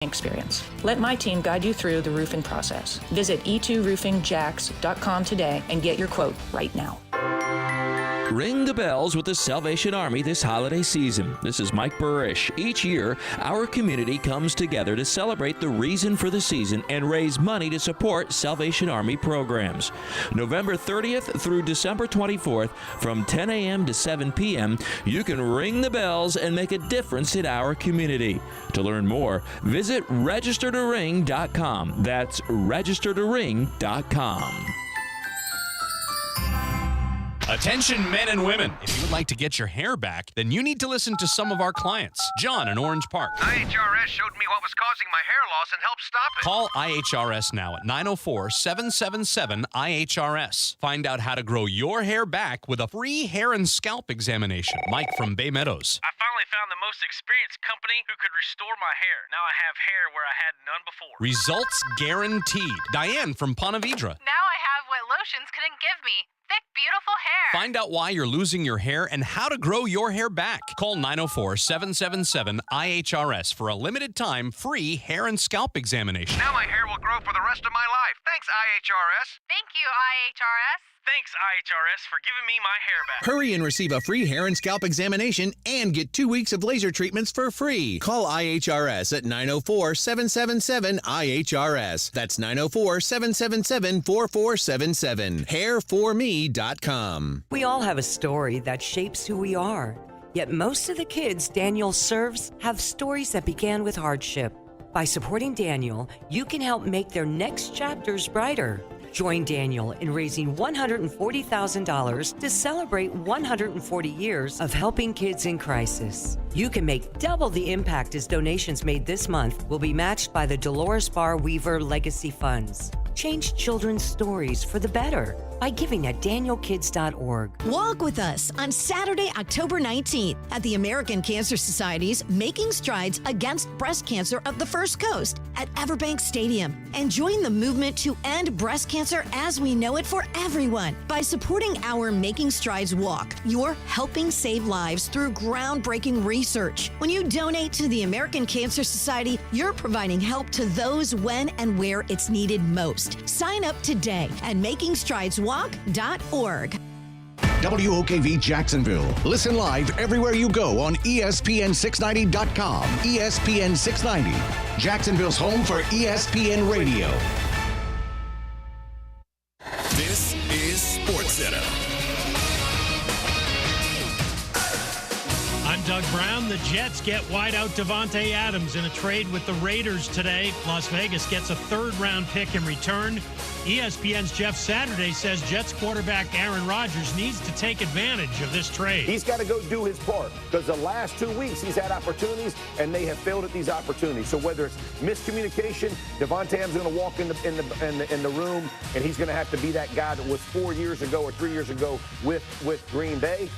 experience. Let my team guide you through the roofing process. Visit e2roofingjax.com today and get your quote right now. Ring the bells with the Salvation Army this holiday season. This is Mike Burish. Each year, our community comes together to celebrate the reason for the season and raise money to support Salvation Army programs. November 30th through December 24th, from 10 a.m. to 7 p.m., you can ring the bells and make a difference in our community. To learn more, visit registertoring.com. That's registertoring.com. Attention men and women. If you would like to get your hair back, then you need to listen to some of our clients. John in Orange Park. IHRS showed me what was causing my hair loss and helped stop it. Call IHRS now at 904-777-IHRS. Find out how to grow your hair back with a free hair and scalp examination. Mike from Bay Meadows. I finally found the most experienced company who could restore my hair. Now I have hair where I had none before. Results guaranteed. Diane from Ponte Vedra. Now I have what lotions couldn't give me. Thick, beautiful hair. Find out why you're losing your hair and how to grow your hair back. Call 904-777-IHRS for a limited time free hair and scalp examination. Now my hair will grow for the rest of my life. Thanks, IHRS. Thank you, IHRS. Thanks, IHRS, for giving me my hair back. Hurry and receive a free hair and scalp examination and get 2 weeks of laser treatments for free. Call IHRS at 904-777-IHRS. That's 904-777-4477. Hairforme.com. We all have a story that shapes who we are. Yet most of the kids Daniel serves have stories that began with hardship. By supporting Daniel, you can help make their next chapters brighter. Join Daniel in raising $140,000 to celebrate 140 years of helping kids in crisis. You can make double the impact as donations made this month will be matched by the Dolores Barr Weaver Legacy Funds. Change children's stories for the better by giving at danielkids.org. Walk with us on Saturday, October 19th at the American Cancer Society's Making Strides Against Breast Cancer of the First Coast at Everbank Stadium, and join the movement to end breast cancer as we know it for everyone. By supporting our Making Strides walk, you're helping save lives through groundbreaking research. When you donate to the American Cancer Society, you're providing help to those when and where it's needed most. Sign up today at makingstrideswalk.org. WOKV Jacksonville. Listen live everywhere you go on ESPN690.com. ESPN 690, Jacksonville's home for ESPN Radio. This is SportsCenter. I'm Doug Brown. The Jets get wideout Davante Adams in a trade with the Raiders today. Las Vegas gets a third-round pick in return. ESPN's Jeff Saturday says Jets quarterback Aaron Rodgers needs to take advantage of this trade. He's got to go do his part, because the last 2 weeks he's had opportunities and they have failed at these opportunities. So whether it's miscommunication, Davante Adams is going to walk in the room and he's going to have to be that guy that was 4 years ago or 3 years ago with Green Bay.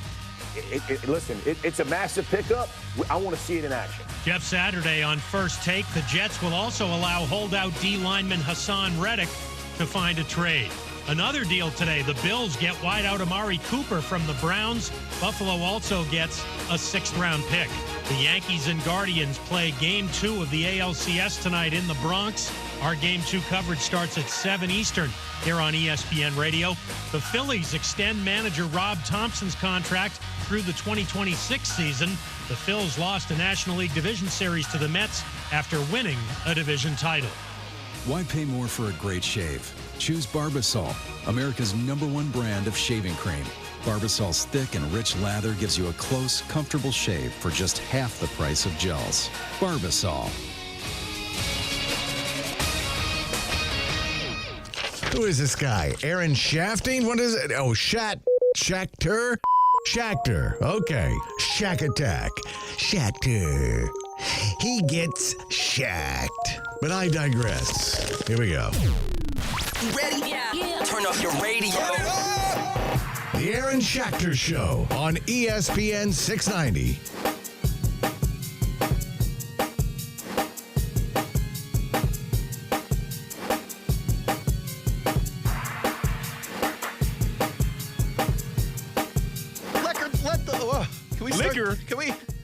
Listen, it's a massive pickup. I want to see it in action. Jeff Saturday on First Take. The Jets will also allow holdout D lineman Hassan Reddick to find a trade. Another deal today. The Bills get wideout Amari Cooper from the Browns. Buffalo also gets a sixth-round pick. The Yankees and Guardians play Game 2 of the ALCS tonight in the Bronx. Our Game 2 coverage starts at 7 Eastern here on ESPN Radio. The Phillies extend manager Rob Thompson's contract through the 2026 season. The Phils lost a National League Division Series to the Mets after winning a division title. Why pay more for a great shave? Choose Barbasol, America's #1 brand of shaving cream. Barbasol's thick and rich lather gives you a close, comfortable shave for just half the price of gels. Barbasol. Who is this guy? Aaron Shafting? What is it? Oh, Schachter? Schachter. Okay. Shack Attack. Schachter. He gets shacked. But I digress. Here we go. You ready? Yeah. Turn off your radio. The Aaron Schachter Show on ESPN 690.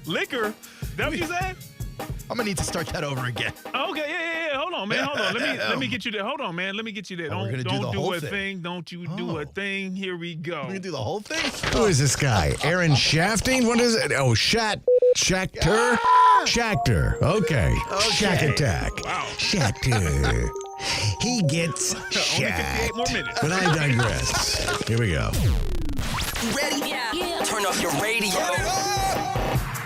Liquor? Is that what you said? I'm going to need to start that over again. Okay. Okay, yeah. Hold on, man. Hold on. Let me get you there. Hold on, man. Let me get you there. We're gonna do the whole thing. Don't you do a thing. Here we go. We're going to do the whole thing? Who is this guy? Aaron Shafting? What is it? Oh, Schachter? Schachter. Okay. Shack Attack. Wow. Schachter. He gets Only 58 shacked. more minutes. But I digress. Here we go. You ready? Yeah. Turn up your radio.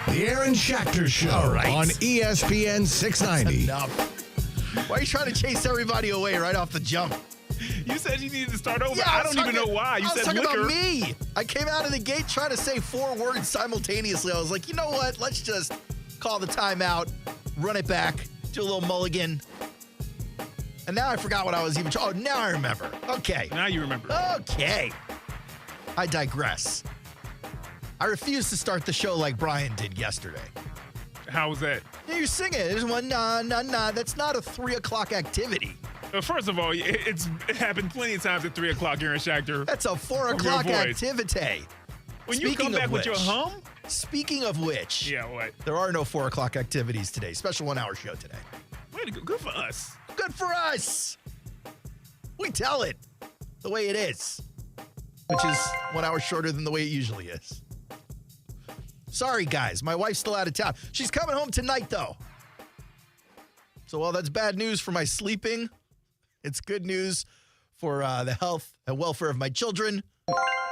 The Aaron Schachter Show on ESPN 690. Enough. Why are you trying to chase everybody away right off the jump? You said you needed to start over. Yeah, I don't even know why. You said talking liquor. about me. I came out of the gate trying to say 4 words simultaneously. I was like, you know what? Let's just call the timeout, run it back, do a little mulligan. And now I forgot what I was even. Oh, now I remember. Okay. Now you remember. Okay. I digress. I refuse to start the show like Brian did yesterday. How was that? Yeah, you're singing. There's one, nah. That's not a 3 o'clock activity. First of all, it happened plenty of times at 3 o'clock, Aaron Schachter. That's a 4 o'clock activity. When you come back with your hum? Speaking of which, yeah, what? There are no 4 o'clock activities today. Special 1-hour show today. Way to go. Good for us. Good for us. We tell it the way it is, which is 1 hour shorter than the way it usually is. Sorry, guys. My wife's still out of town. She's coming home tonight, though. So while that's bad news for my sleeping, it's good news for the health and welfare of my children,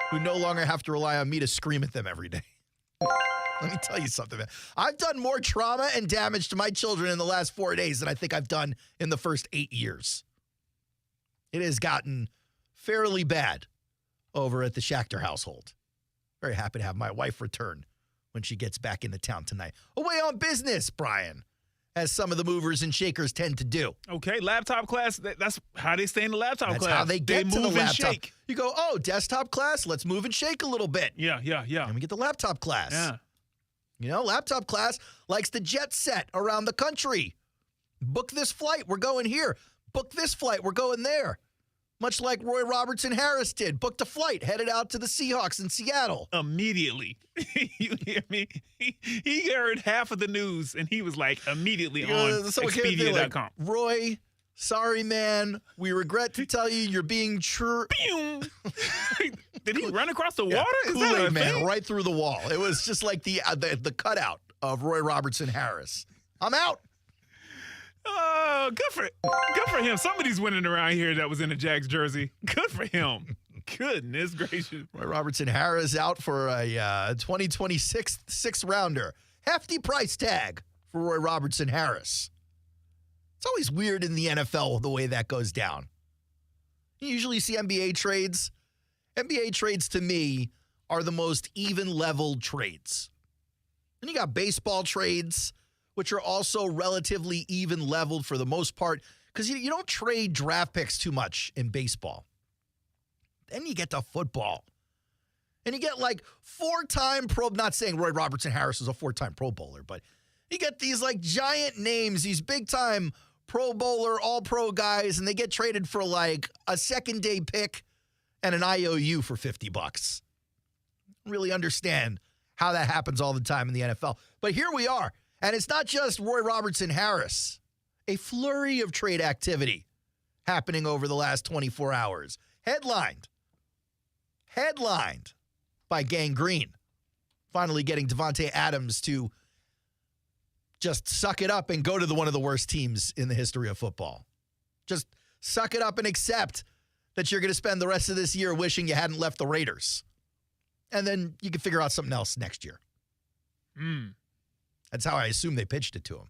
who no longer have to rely on me to scream at them every day. Let me tell you something, man. I've done more trauma and damage to my children in the last 4 days than I think I've done in the first 8 years. It has gotten fairly bad over at the Schachter household. Very happy to have my wife return when she gets back into town tonight. Away on business, Brian, as some of the movers and shakers tend to do. Okay, laptop class, that's how they stay in the laptop class. That's how they get to the move and laptop. shake. You go, oh, desktop class, let's move and shake a little bit. Yeah. And we get the laptop class. Yeah. You know, laptop class likes to jet set around the country. Book this flight, we're going here. Book this flight, we're going there. Much like Roy Robertson Harris did. Booked a flight, headed out to the Seahawks in Seattle. Immediately. You hear me? He heard half of the news, and he was like immedly on Expedia.com. Like, Roy, sorry, man. We regret to tell you you're being true. Did he run across the water? Is that Kool-Aid a man, thing? right through the wall. It was just like the cutout of Roy Robertson Harris. I'm out. Oh, good for him. Somebody's winning around here that was in a Jags jersey. Good for him. Goodness gracious. Roy Robertson Harris out for a 2026 sixth rounder. Hefty price tag for Roy Robertson Harris. It's always weird in the NFL the way that goes down. You usually see NBA trades. NBA trades, to me, are the most even-leveled trades. Then you got baseball trades, which are also relatively even-leveled for the most part, because you don't trade draft picks too much in baseball. Then you get to football. And you get like 4-time Pro, not saying Roy Robertson Harris is a 4-time Pro Bowler, but you get these like giant names, these big-time Pro Bowler, All-Pro guys, and they get traded for like a second-day pick and an IOU for $50. Really understand how that happens all the time in the NFL. But here we are. And it's not just Roy Robertson Harris. A flurry of trade activity happening over the last 24 hours. Headlined by Gang Green. Finally getting Davante Adams to just suck it up and go to one of the worst teams in the history of football. Just suck it up and accept that you're going to spend the rest of this year wishing you hadn't left the Raiders. And then you can figure out something else next year. That's how I assume they pitched it to him.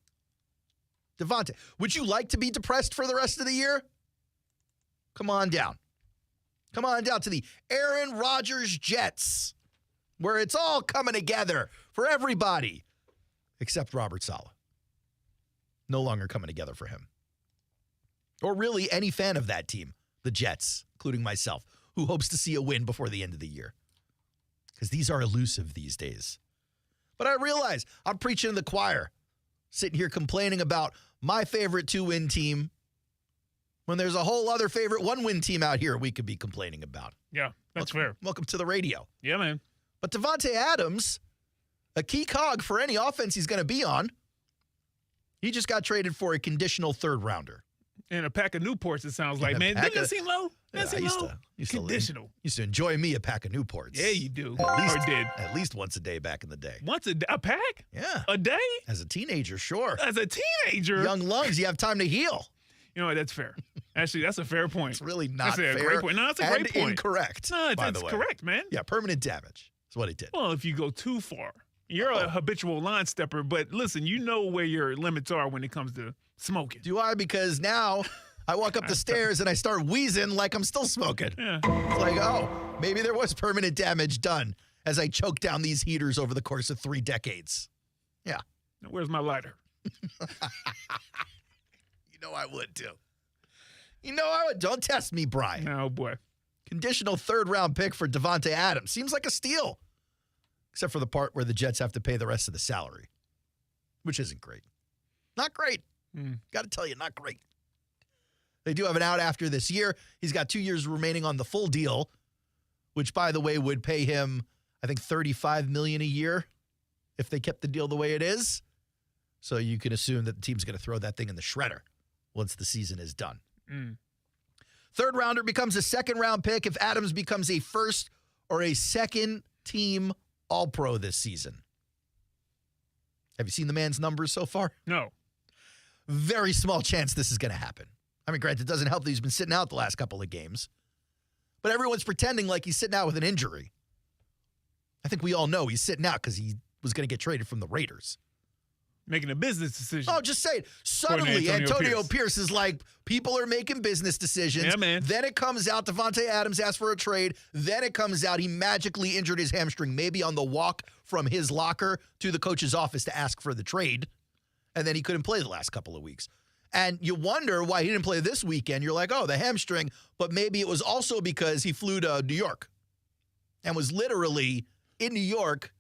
Davante, would you like to be depressed for the rest of the year? Come on down. Come on down to the Aaron Rodgers Jets, where it's all coming together for everybody, except Robert Saleh. No longer coming together for him. Or really any fan of that team, the Jets, including myself, who hopes to see a win before the end of the year. Because these are elusive these days. But I realize I'm preaching to the choir, sitting here complaining about my favorite 2-win team when there's a whole other favorite 1-win team out here we could be complaining about. Yeah, that's fair. Welcome to the radio. Yeah, man. But Davante Adams, a key cog for any offense he's going to be on, He just got traded for a conditional third rounder. And a pack of Newports, it sounds like, man. Didn't that seem low? Conditional. Used to enjoy me a pack of Newports. Yeah, you do. At least once a day back in the day. A pack? Yeah. A day? As a teenager, sure. As a teenager? Young lungs, you have time to heal. You know what? That's fair. Actually, that's a fair point. It's really not fair. That's a great point. No, that's a great point. Incorrect. No, that's correct, man. Yeah, permanent damage is what he did. Well, if you go too far. You're a habitual line stepper, but listen, you know where your limits are when it comes to smoking. Do I? Because now I walk up the stairs and I start wheezing like I'm still smoking. Yeah. It's like, maybe there was permanent damage done as I choke down these heaters over the course of 3 decades. Yeah. Now, where's my lighter? You know I would, too. You know I would. Don't test me, Brian. Oh, boy. Conditional third-round pick for Davante Adams. Seems like a steal. Except for the part where the Jets have to pay the rest of the salary, which isn't great. Not great. Got to tell you, not great. They do have an out after this year. He's got 2 years remaining on the full deal, which, by the way, would pay him, I think, $35 million a year if they kept the deal the way it is. So you can assume that the team's going to throw that thing in the shredder once the season is done. Third rounder becomes a second-round pick if Adams becomes a first or a second-team All-Pro this season. Have you seen the man's numbers so far? No. Very small chance this is going to happen. I mean, granted, it doesn't help that he's been sitting out the last couple of games. But everyone's pretending like he's sitting out with an injury. I think we all know he's sitting out because he was going to get traded from the Raiders. Making a business decision. Oh, just say it. Suddenly, Antonio Pierce is like, people are making business decisions. Yeah, man. Then it comes out Davante Adams asked for a trade. Then it comes out he magically injured his hamstring, maybe on the walk from his locker to the coach's office to ask for the trade. And then he couldn't play the last couple of weeks. And you wonder why he didn't play this weekend. You're like, the hamstring. But maybe it was also because he flew to New York and was literally in New York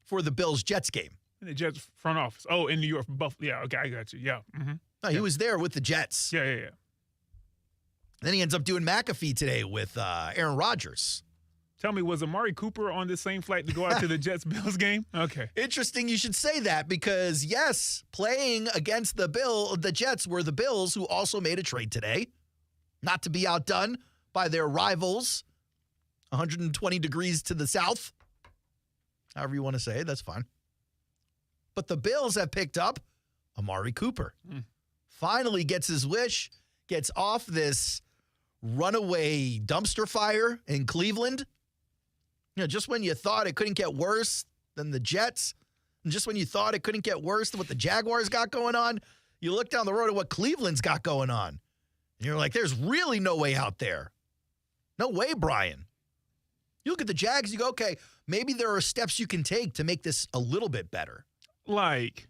for the Bills-Jets game. In the Jets front office. Oh, in New York. Yeah, okay, I got you. Yeah. Mm-hmm. No, he was there with the Jets. Yeah. Then he ends up doing McAfee today with Aaron Rodgers. Tell me, was Amari Cooper on this same flight to go out to the Jets-Bills game? Okay. Interesting you should say that because, yes, playing against the Jets were the Bills, who also made a trade today. Not to be outdone by their rivals, 120 degrees to the south. However you want to say it, that's fine. But the Bills have picked up Amari Cooper. Finally gets his wish, gets off this runaway dumpster fire in Cleveland. You know, just when you thought it couldn't get worse than the Jets, and just when you thought it couldn't get worse than what the Jaguars got going on, you look down the road at what Cleveland's got going on. And you're like, there's really no way out there. No way, Brian. You look at the Jags, you go, okay, maybe there are steps you can take to make this a little bit better. Like?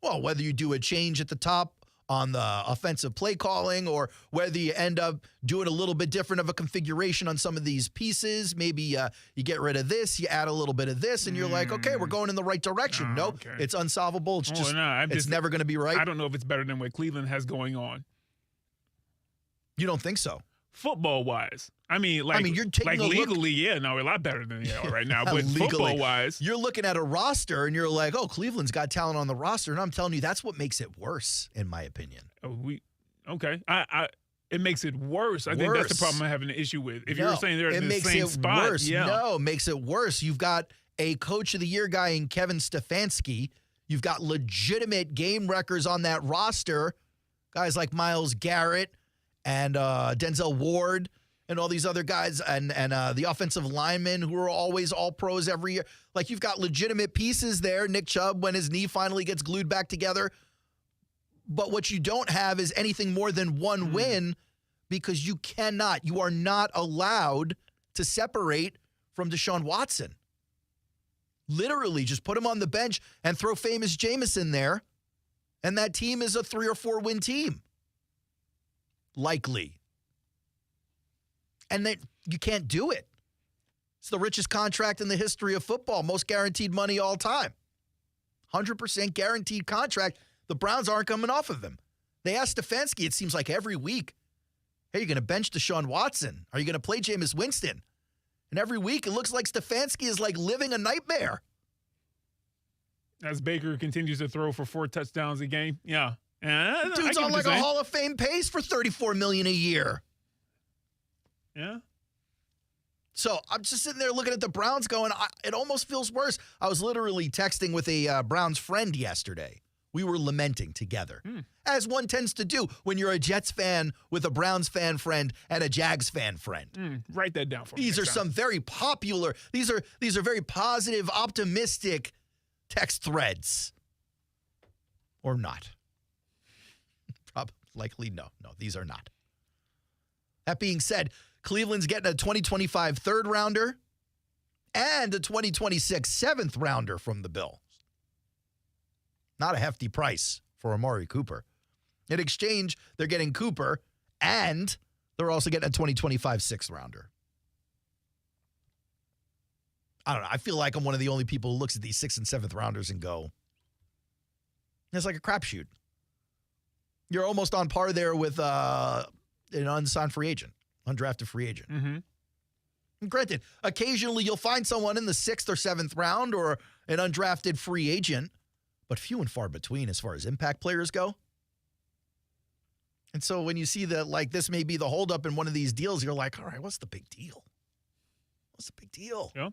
Well, whether you do a change at the top on the offensive play calling or whether you end up doing a little bit different of a configuration on some of these pieces. Maybe you get rid of this, you add a little bit of this, and you're like, okay, we're going in the right direction. Nope, okay. It's unsolvable. It's it's never going to be right. I don't know if it's better than what Cleveland has going on. You don't think so? Football-wise. I mean, you're taking a legally, no, a lot better than they are right now. But football-wise, you're looking at a roster and you're like, oh, Cleveland's got talent on the roster, and I'm telling you, that's what makes it worse, in my opinion. Okay, it makes it worse. I think that's the problem I'm having an issue with. If you're saying they're in the same spot, worse. No, it makes it worse. You've got a Coach of the Year guy in Kevin Stefanski. You've got legitimate game wreckers on that roster, guys like Myles Garrett and Denzel Ward and all these other guys and the offensive linemen who are always all pros every year. Like, you've got legitimate pieces there. Nick Chubb, when his knee finally gets glued back together. But what you don't have is anything more than one win because you are not allowed to separate from Deshaun Watson. Literally, just put him on the bench and throw famous Jameson there, and that team is a 3 or 4 win team. Likely. And then you can't do it. It's the richest contract in the history of football, most guaranteed money all time. 100% guaranteed contract. The Browns aren't coming off of him. They asked Stefanski, it seems like every week, hey, you're going to bench Deshaun Watson? Are you going to play Jameis Winston? And every week it looks like Stefanski is like living a nightmare. As Baker continues to throw for 4 touchdowns a game. Yeah. Dude's on like a Hall of Fame pace for $34 million a year. Yeah. So I'm just sitting there looking at the Browns going, it almost feels worse. I was literally texting with a Browns friend yesterday. We were lamenting together, as one tends to do when you're a Jets fan with a Browns fan friend and a Jags fan friend. Write that down for me. These are some very popular, these are very positive, optimistic text threads. Or not. Likely no, these are not. That being said, Cleveland's getting a 2025 third rounder and a 2026 seventh rounder from the Bills. Not a hefty price for Amari Cooper. In exchange, they're getting Cooper and they're also getting a 2025 sixth rounder. I don't know. I feel like I'm one of the only people who looks at these 6th and 7th rounders and go, it's like a crapshoot. You're almost on par there with an unsigned free agent, undrafted free agent. And granted, occasionally you'll find someone in the 6th or 7th round or an undrafted free agent, but few and far between as far as impact players go. And so when you see that, like, this may be the holdup in one of these deals, you're like, all right, what's the big deal? What's the big deal? Yeah.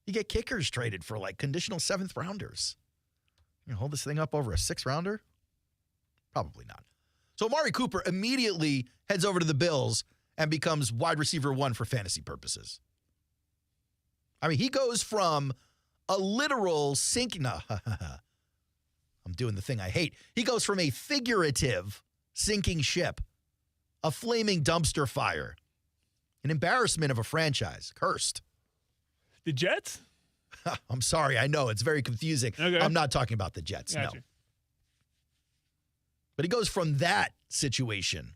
You get kickers traded for, like, conditional 7th rounders. You hold this thing up over a 6th rounder? Probably not. So Amari Cooper immediately heads over to the Bills and becomes wide receiver 1 for fantasy purposes. I mean, he goes from a literal I'm doing the thing I hate. He goes from a figurative sinking ship, a flaming dumpster fire, an embarrassment of a franchise, cursed. The Jets? I'm sorry. I know. It's very confusing. Okay. I'm not talking about the Jets, Gotcha. no. But he goes from that situation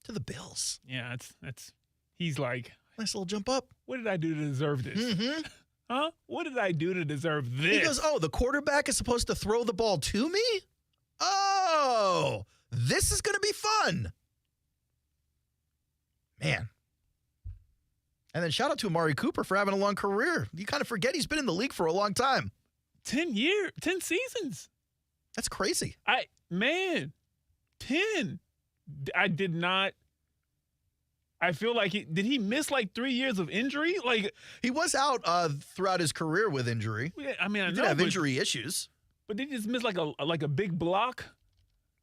to the Bills. Yeah, that's he's like, nice little jump up. What did I do to deserve this? Huh? What did I do to deserve this? He goes, the quarterback is supposed to throw the ball to me? Oh, this is going to be fun. Man. And then shout out to Amari Cooper for having a long career. You kind of forget he's been in the league for a long time. 10 seasons. That's crazy. 10. I did not. I feel like did he miss like 3 years of injury? Like, he was out throughout his career with injury. I mean, he did have injury issues. But did he just miss like a big block?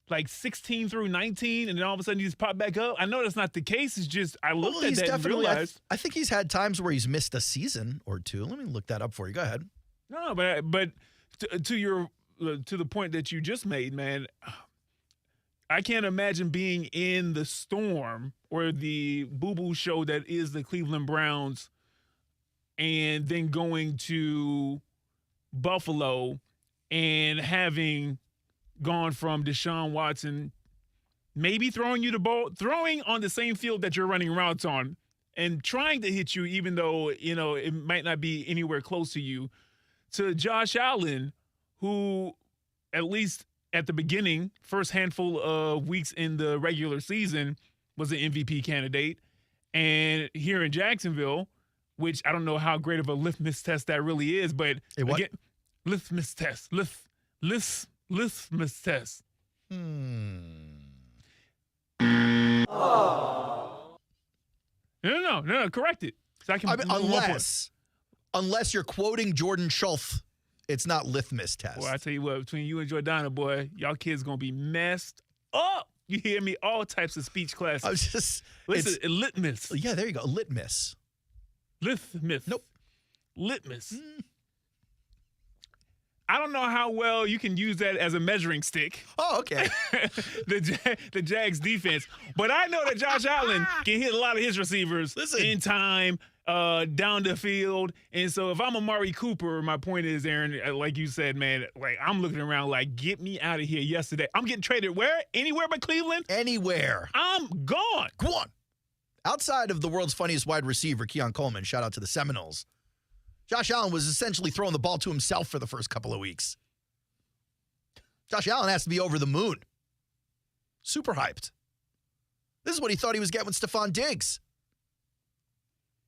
Like 16 through 19, and then all of a sudden he just popped back up. I know that's not the case. It's just I looked at that and realized. I think he's had times where he's missed a season or two. Let me look that up for you. Go ahead. No, but to the point that you just made, man, I can't imagine being in the storm or the boo-boo show that is the Cleveland Browns and then going to Buffalo and having gone from Deshaun Watson maybe throwing you the ball, throwing on the same field that you're running routes on and trying to hit you even though, it might not be anywhere close to you, to Josh Allen, who at least at the beginning, first handful of weeks in the regular season, was an MVP candidate. And here in Jacksonville, which I don't know how great of a litmus test that really is, but again, litmus test. Litmus test. No, correct it. So I can unless you're quoting Jordan Schultz, it's not litmus test. Boy, I tell you what, between you and Jordana, boy, y'all kids gonna be messed up. You hear me? All types of speech classes. I was just listen. Litmus. Yeah, there you go. Litmus. Litmus. Nope. Litmus. I don't know how well you can use that as a measuring stick. Oh, okay. the Jags defense. But I know that Josh Allen can hit a lot of his receivers in time, down the field. And so if I'm Amari Cooper, my point is, Aaron, like you said, man, like I'm looking around like, get me out of here yesterday. I'm getting traded where? Anywhere but Cleveland? Anywhere. I'm gone. Go on. Outside of the world's funniest wide receiver, Keon Coleman, shout out to the Seminoles, Josh Allen was essentially throwing the ball to himself for the first couple of weeks. Josh Allen has to be over the moon. Super hyped. This is what he thought he was getting with Stephon Diggs.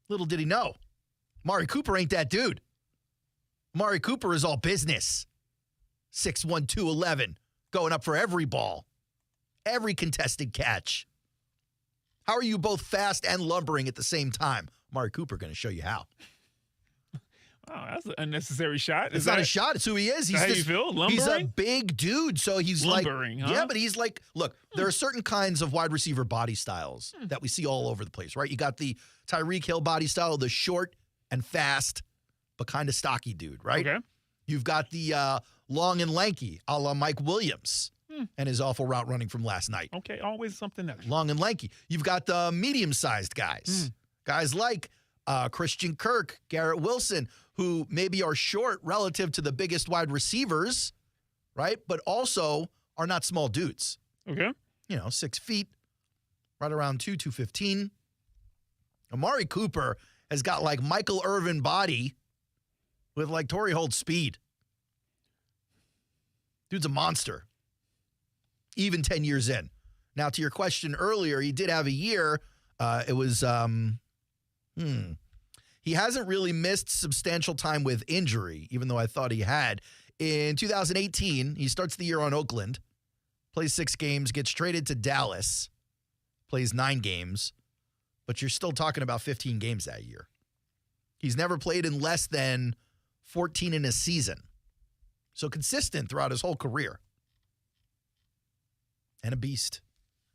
Little did he know, Amari Cooper ain't that dude. Amari Cooper is all business. 6'1", 211, going up for every ball, every contested catch. How are you both fast and lumbering at the same time? Amari Cooper going to show you how. Oh, that's an unnecessary shot. It's not a shot. It's who he is. He's how you feel? Lumbering? He's a big dude, so he's lumbering, like, huh? Yeah, but he's like, look, there are certain kinds of wide receiver body styles that we see all over the place, right? You got the Tyreek Hill body style, the short and fast, but kind of stocky dude, right? Okay. You've got the long and lanky, a la Mike Williams and his awful route running from last night. Okay, always something else. Long and lanky. You've got the medium-sized guys, guys like Christian Kirk, Garrett Wilson, who maybe are short relative to the biggest wide receivers, right? But also are not small dudes. Okay. 6 feet, right around 215. Amari Cooper has got like Michael Irvin body with like Torrey Holt speed. Dude's a monster. Even 10 years in. Now, to your question earlier, he did have a year. It was, he hasn't really missed substantial time with injury, even though I thought he had. In 2018, he starts the year on Oakland, plays 6 games, gets traded to Dallas, plays 9 games, but you're still talking about 15 games that year. He's never played in less than 14 in a season. So consistent throughout his whole career. And a beast.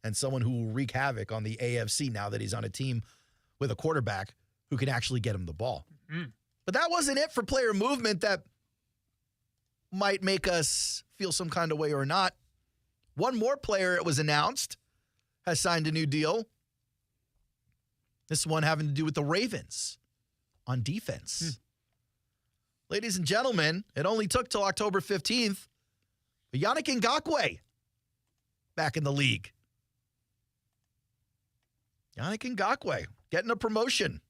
And someone who will wreak havoc on the AFC now that he's on a team with a quarterback who can actually get him the ball. But that wasn't it for player movement that might make us feel some kind of way or not. One more player, it was announced, has signed a new deal. This one having to do with the Ravens on defense. Ladies and gentlemen, it only took till October 15th, but Yannick Ngakoue back in the league. Yannick Ngakoue getting a promotion.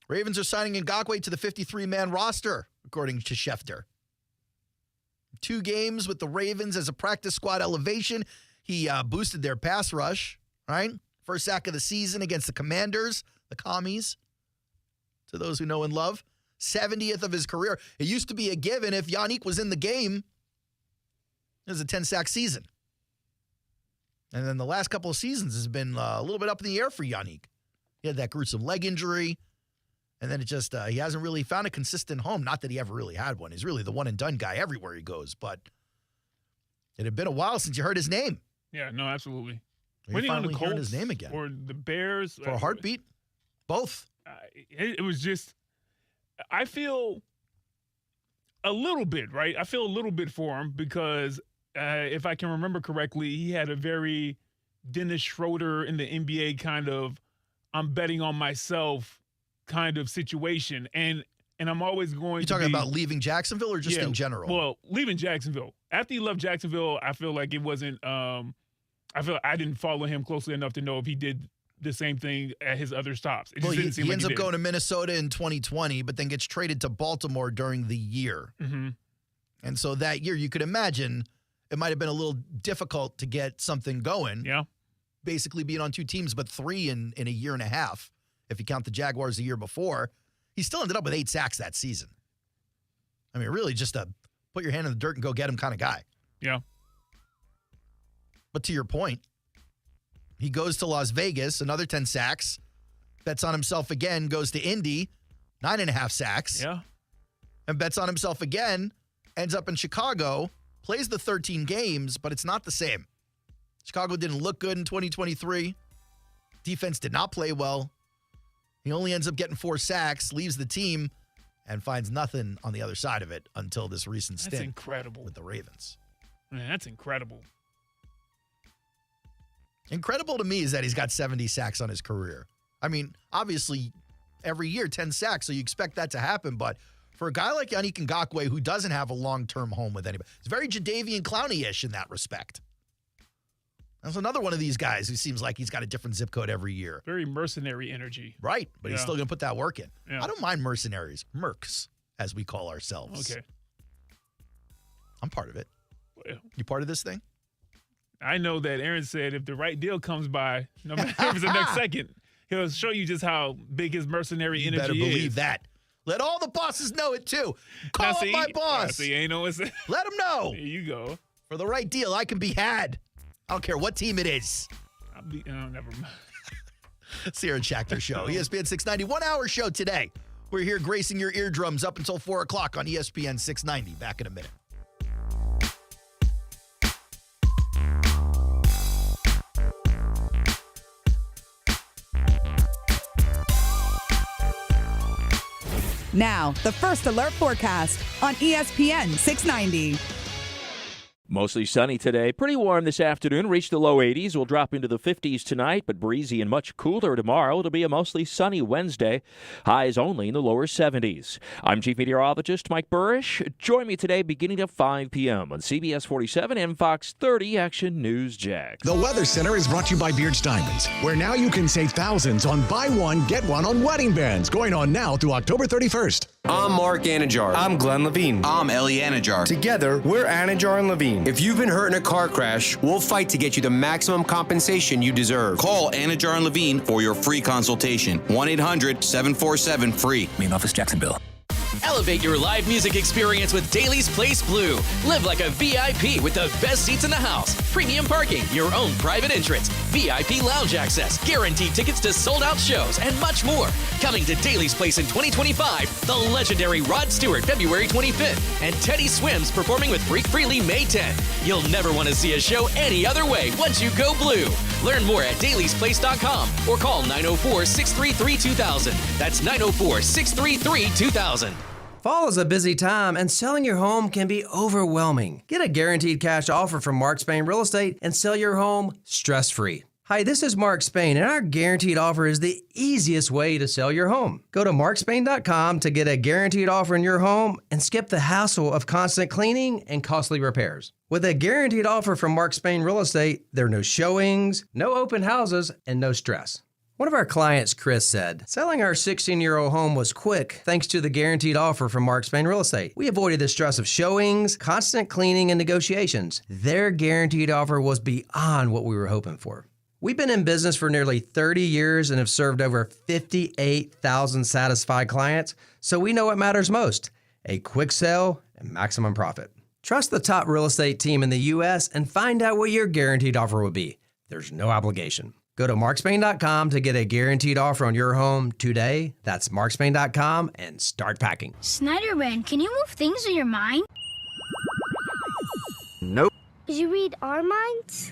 Ravens are signing Ngakoue to the 53-man roster, according to Schachter. 2 games with the Ravens as a practice squad elevation. He boosted their pass rush, right? First sack of the season against the Commanders, the Commies, to those who know and love. 70th of his career. It used to be a given if Yannick was in the game. It was a 10-sack season. And then the last couple of seasons has been a little bit up in the air for Yannick. He had that gruesome leg injury. And then it just, he hasn't really found a consistent home. Not that he ever really had one. He's really the one-and-done guy everywhere he goes. But it had been a while since you heard his name. Yeah, no, absolutely. When finally heard his name again. Or the Bears. For a heartbeat? Both. It was just, I feel a little bit, right? I feel a little bit for him because if I can remember correctly, he had a very Dennis Schroeder in the NBA kind of, I'm betting on myself kind of situation. And I'm always going You're talking about leaving Jacksonville or just in general? Well, leaving Jacksonville. After he left Jacksonville, I feel like it wasn't I feel like I didn't follow him closely enough to know if he did the same thing at his other stops. It just didn't seem he like ends he up did. going to Minnesota in 2020, but then gets traded to Baltimore during the year. And so that year, you could imagine it might have been a little difficult to get something going. Yeah. Basically being on 2 teams, but 3 in a year and a half, if you count the Jaguars the year before. He still ended up with 8 sacks that season. I mean, really just a put your hand in the dirt and go get him kind of guy. Yeah. But to your point, he goes to Las Vegas, another 10 sacks, bets on himself again, goes to Indy, 9.5 sacks. Yeah. And bets on himself again, ends up in Chicago, plays the 13 games, but it's not the same. Chicago didn't look good in 2023. Defense did not play well. He only ends up getting 4 sacks, leaves the team, and finds nothing on the other side of it until this recent stint. That's incredible. With the Ravens. Man, that's incredible. Incredible to me is that he's got 70 sacks on his career. I mean, obviously, every year, 10 sacks, so you expect that to happen. But for a guy like Yannick Ngakoue, who doesn't have a long-term home with anybody, it's very Jadeveon Clowney-ish in that respect. That's another one of these guys who seems like he's got a different zip code every year. Very mercenary energy. Right, but he's still going to put that work in. Yeah. I don't mind mercenaries. Mercs, as we call ourselves. Okay. I'm part of it. Well, you part of this thing? I know that Aaron said if the right deal comes by, no matter if it's the next second, he'll show you just how big his mercenary energy is. You better believe that. Let all the bosses know it, too. Call up my boss. See, ain't no. Let him know. There you go. For the right deal, I can be had. I don't care what team it is. Never mind. It's the Aaron Schachter Show. ESPN 690, 1 hour show today. We're here gracing your eardrums up until 4 o'clock on ESPN 690. Back in a minute. Now, the First Alert forecast on ESPN 690. Mostly sunny today. Pretty warm this afternoon. Reach the low 80s. We'll drop into the 50s tonight, but breezy and much cooler tomorrow. It'll be a mostly sunny Wednesday. Highs only in the lower 70s. I'm Chief Meteorologist Mike Burrish. Join me today beginning at 5 p.m. on CBS 47 and Fox 30 Action News Jags. The Weather Center is brought to you by Beard's Diamonds, where now you can save thousands on buy one, get one on wedding bands. Going on now through October 31st. I'm Mark Anajar. I'm Glenn Levine. I'm Ellie Anajar. Together, we're Anajar and Levine. If you've been hurt in a car crash, we'll fight to get you the maximum compensation you deserve. Call Anajar and Levine for your free consultation. 1-800-747-FREE. Main office, Jacksonville. Elevate your live music experience with Daly's Place Blue. Live like a VIP with the best seats in the house. Premium parking, your own private entrance, VIP lounge access, guaranteed tickets to sold-out shows, and much more. Coming to Daly's Place in 2025, the legendary Rod Stewart February 25th, and Teddy Swims performing with Freak Freely May 10th. You'll never want to see a show any other way once you go blue. Learn more at dailysplace.com or call 904-633-2000. That's 904-633-2000. Fall is a busy time, and selling your home can be overwhelming. Get a guaranteed cash offer from Mark Spain Real Estate and sell your home stress-free. Hi, this is Mark Spain, and our guaranteed offer is the easiest way to sell your home. Go to markspain.com to get a guaranteed offer in your home and skip the hassle of constant cleaning and costly repairs. With a guaranteed offer from Mark Spain Real Estate, there are no showings, no open houses, and no stress. One of our clients, Chris, said, selling our 16-year-old home was quick thanks to the guaranteed offer from Mark Spain Real Estate. We avoided the stress of showings, constant cleaning, and negotiations. Their guaranteed offer was beyond what we were hoping for. We've been in business for nearly 30 years and have served over 58,000 satisfied clients, so we know what matters most: a quick sale and maximum profit. Trust the top real estate team in the U.S. and find out what your guaranteed offer would be. There's no obligation. Go to markspain.com to get a guaranteed offer on your home today. That's markspain.com and start packing. Snyderman, can you move things in your mind? Nope. Did you read our minds?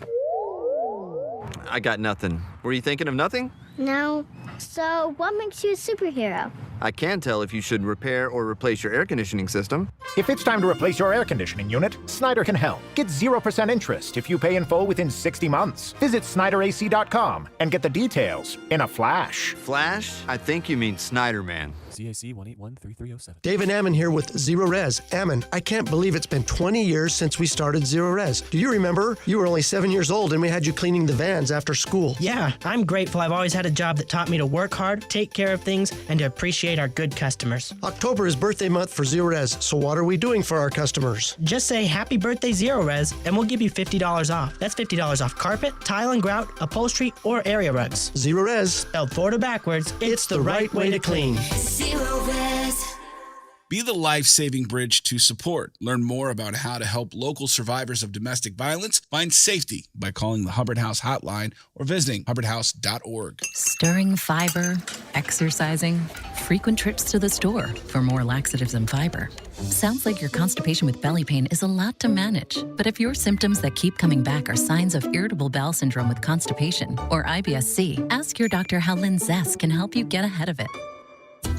I got nothing. Were you thinking of nothing? No. So, what makes you a superhero? I can tell if you should repair or replace your air conditioning system. If it's time to replace your air conditioning unit, Snyder can help. Get 0% interest if you pay in full within 60 months. Visit SnyderAC.com and get the details in a flash. Flash? I think you mean Snyderman. CAC 1813307. David Ammon here with Zero Res. Ammon, I can't believe it's been 20 years since we started Zero Res. Do you remember? You were only 7 years old and we had you cleaning the vans after school. Yeah, I'm grateful. I've always had a job that taught me to work hard, take care of things, and to appreciate our good customers. October is birthday month for Zero Res, so what are we doing for our customers? Just say happy birthday Zero Res and we'll give you $50 off. That's $50 off carpet, tile and grout, upholstery, or area rugs. Zero Res. Spelled forward or backwards, it's the right way to clean. Zero Res. Be the life-saving bridge to support. Learn more about how to help local survivors of domestic violence find safety by calling the Hubbard House hotline or visiting hubbardhouse.org. Stirring fiber, exercising, frequent trips to the store for more laxatives and fiber. Sounds like your constipation with belly pain is a lot to manage. But if your symptoms that keep coming back are signs of irritable bowel syndrome with constipation or IBS-C, ask your doctor how Linzess can help you get ahead of it.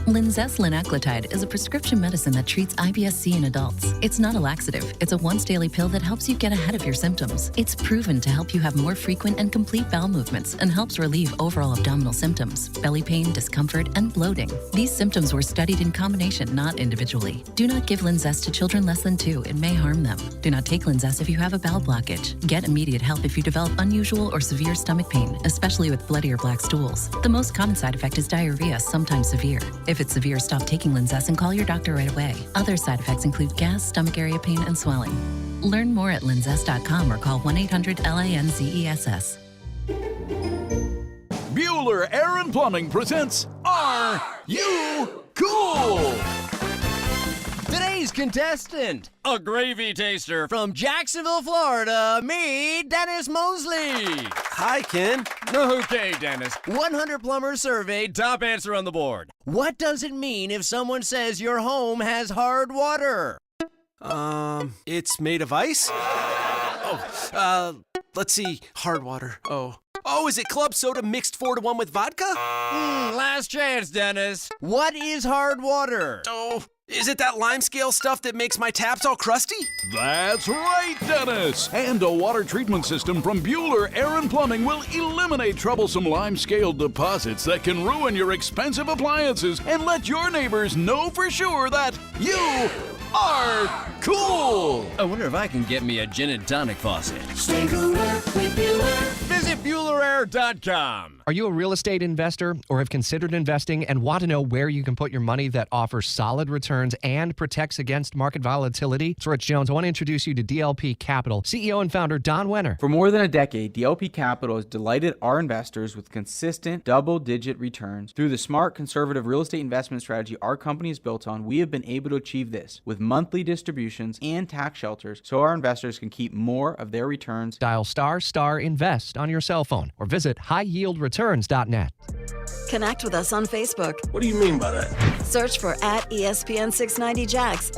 Linzess linaclotide is a prescription medicine that treats IBS-C in adults. It's not a laxative. It's a once-daily pill that helps you get ahead of your symptoms. It's proven to help you have more frequent and complete bowel movements and helps relieve overall abdominal symptoms, belly pain, discomfort, and bloating. These symptoms were studied in combination, not individually. Do not give Linzess to children less than 2. It may harm them. Do not take Linzess if you have a bowel blockage. Get immediate help if you develop unusual or severe stomach pain, especially with bloody or black stools. The most common side effect is diarrhea, sometimes severe. If it's severe, stop taking Linzess and call your doctor right away. Other side effects include gas, stomach area pain, and swelling. Learn more at linzess.com or call 1-800-LINZESS. Bueller Air and Plumbing presents Are You cool! Today's contestant, a gravy taster from Jacksonville, Florida, me, Dennis Mosley. Hi, Ken. Okay, Dennis. 100 plumbers surveyed, top answer on the board. What does it mean if someone says your home has hard water? It's made of ice? Let's see. Hard water. Oh, is it club soda mixed 4-to-1 with vodka? Last chance, Dennis. What is hard water? Oh, is it that lime scale stuff that makes my taps all crusty? That's right, Dennis. And a water treatment system from Bueller Air & Plumbing will eliminate troublesome lime scale deposits that can ruin your expensive appliances and let your neighbors know for sure that you are cool. I wonder if I can get me a gin and tonic faucet. Stay cooler with Bueller. Visit BuellerAir.com. Are you a real estate investor or have considered investing and want to know where you can put your money that offers solid returns and protects against market volatility? It's Rich Jones. I want to introduce you to DLP Capital, CEO and founder Don Wenner. For more than a decade, DLP Capital has delighted our investors with consistent double-digit returns. Through the smart, conservative real estate investment strategy our company is built on, we have been able to achieve this with monthly distributions and tax shelters so our investors can keep more of their returns. Dial ** invest on your cell phone or visit highyieldreturns.net. Connect with us on Facebook. What do you mean by that? Search for @ESPN 690 Jags